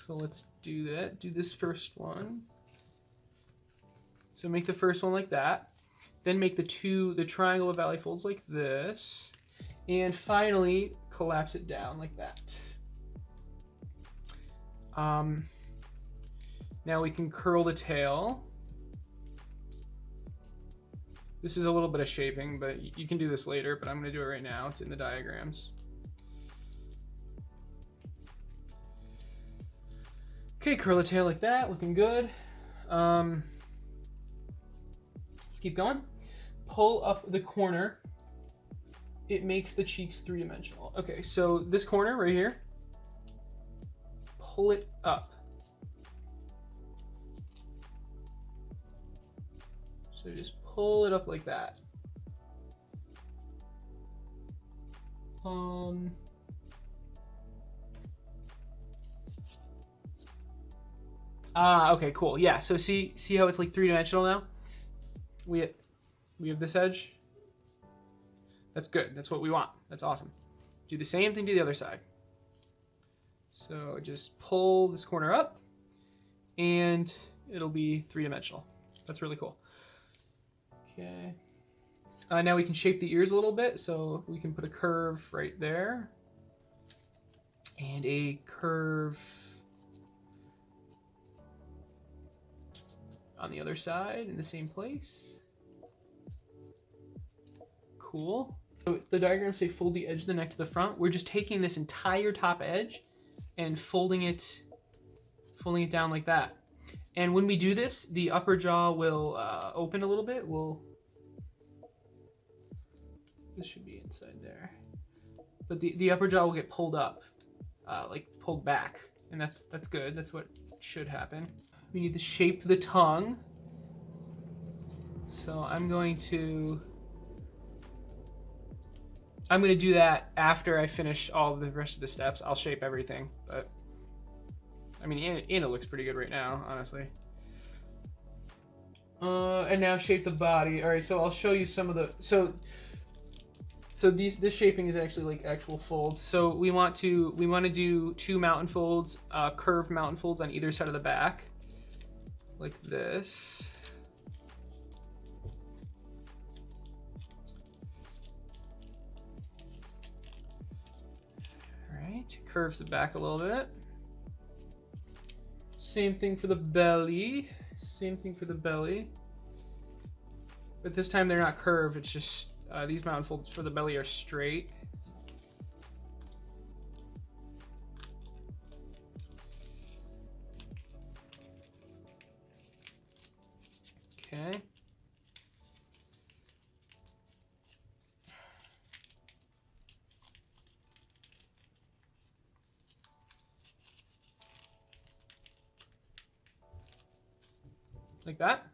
So let's do that. Do this first one. So make the first one like that. Then make the triangle of valley folds like this. And finally collapse it down like that. Now we can curl the tail. This is a little bit of shaping, but you can do this later, but I'm gonna do it right now. It's in the diagrams. Okay, curl the tail like that, looking good. Let's keep going. Pull up the corner. It makes the cheeks three-dimensional. Okay, so this corner right here, pull it up. So just pull it up like that. Okay, cool. Yeah, so see how it's like three-dimensional now? We have this edge. That's good. That's what we want. That's awesome. Do the same thing to the other side. So just pull this corner up and it'll be three-dimensional. That's really cool. Okay. Now we can shape the ears a little bit. So we can put a curve right there and a curve on the other side in the same place. Cool. So the diagrams say fold the edge of the neck to the front. We're just taking this entire top edge and folding it down like that. And when we do this, the upper jaw will open a little bit. This should be inside there. But the upper jaw will get pulled up, like pulled back. And that's good. That's what should happen. We need to shape the tongue. So I'm going to do that after I finish all the rest of the steps. I'll shape everything, but I mean, and it looks pretty good right now, honestly. And now shape the body. All right, so I'll show you some of the, so this shaping is actually like actual folds. So we want to do two mountain folds, curved mountain folds on either side of the back, like this. Curves the back a little bit. Same thing for the belly. Same thing for the belly. But this time they're not curved. It's just these mountain folds for the belly are straight. Okay. Like that.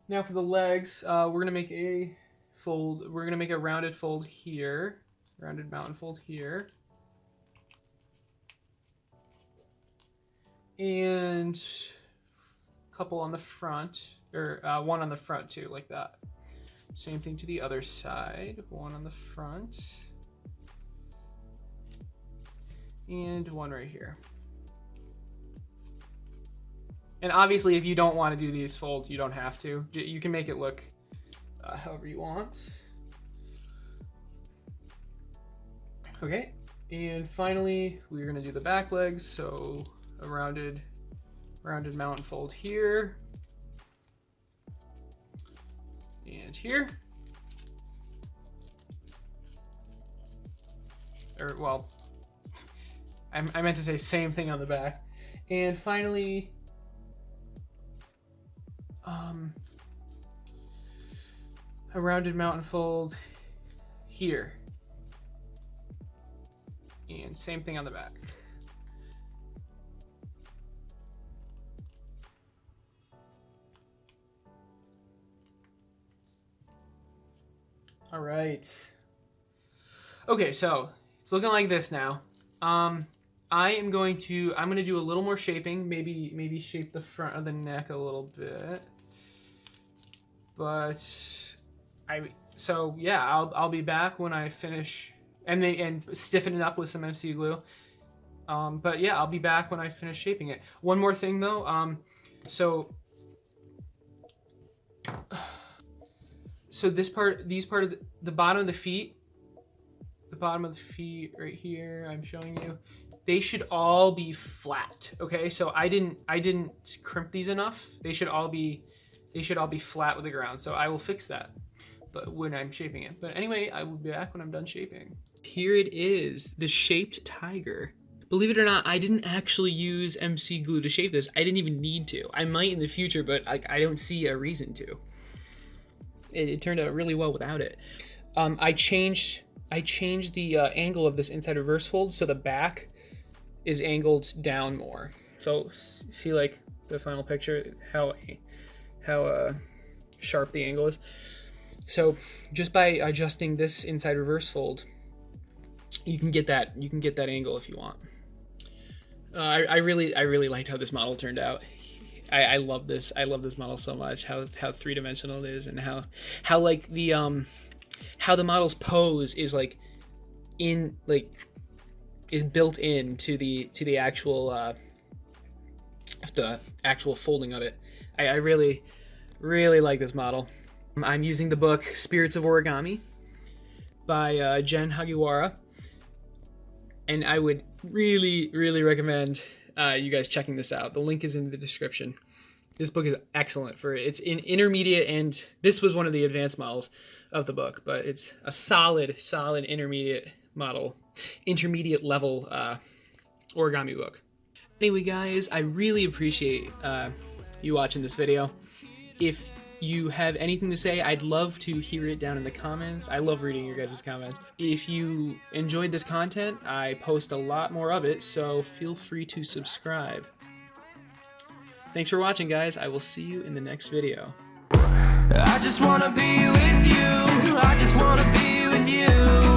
Now for the legs, we're gonna make a fold. We're gonna make a rounded fold here, rounded mountain fold here, and a couple on the front, or one on the front too, like that. Same thing to the other side. One on the front, and one right here. And obviously, if you don't want to do these folds, you don't have to. You can make it look however you want. Okay, and finally, we're gonna do the back legs. So a rounded mountain fold here, and here. Or well, I meant to say same thing on the back. And finally, a rounded mountain fold here, and same thing on the back. All right. Okay, so it's looking like this now. I'm going to do a little more shaping, maybe shape the front of the neck a little bit. But I'll be back when I finish and stiffen it up with some MC glue. But yeah, I'll be back when I finish shaping it. One more thing though, so these part of the bottom of the feet right here, I'm showing you, they should all be flat. Okay, so I didn't crimp these enough. They should all be flat with the ground. So I will fix that, but when I'm shaping it. But anyway, I will be back when I'm done shaping. Here it is, the shaped tiger. Believe it or not, I didn't actually use MC glue to shape this. I didn't even need to. I might in the future, but I don't see a reason to. It turned out really well without it. I changed the angle of this inside reverse fold so the back is angled down more. So see like the final picture, how sharp the angle is. So just by adjusting this inside reverse fold, you can get that angle if you want. I really liked how this model turned out. I love this. I love this model so much. How three-dimensional it is, and how like the how the model's pose is like is built into the actual folding of it. I really like this model. I'm using the book Spirits of Origami by Jen Hagiwara, and I would really recommend you guys checking this out. The link is in the description. This book is excellent for it's in intermediate, and this was one of the advanced models of the book, but it's a solid intermediate level origami book. Anyway, guys, I really appreciate you watching this video. If you have anything to say, I'd love to hear it down in the comments. I love reading your guys' comments. If you enjoyed this content, I post a lot more of it, so feel free to subscribe. Thanks for watching, guys. I will see you in the next video. I just wanna be with you. I just wanna be with you.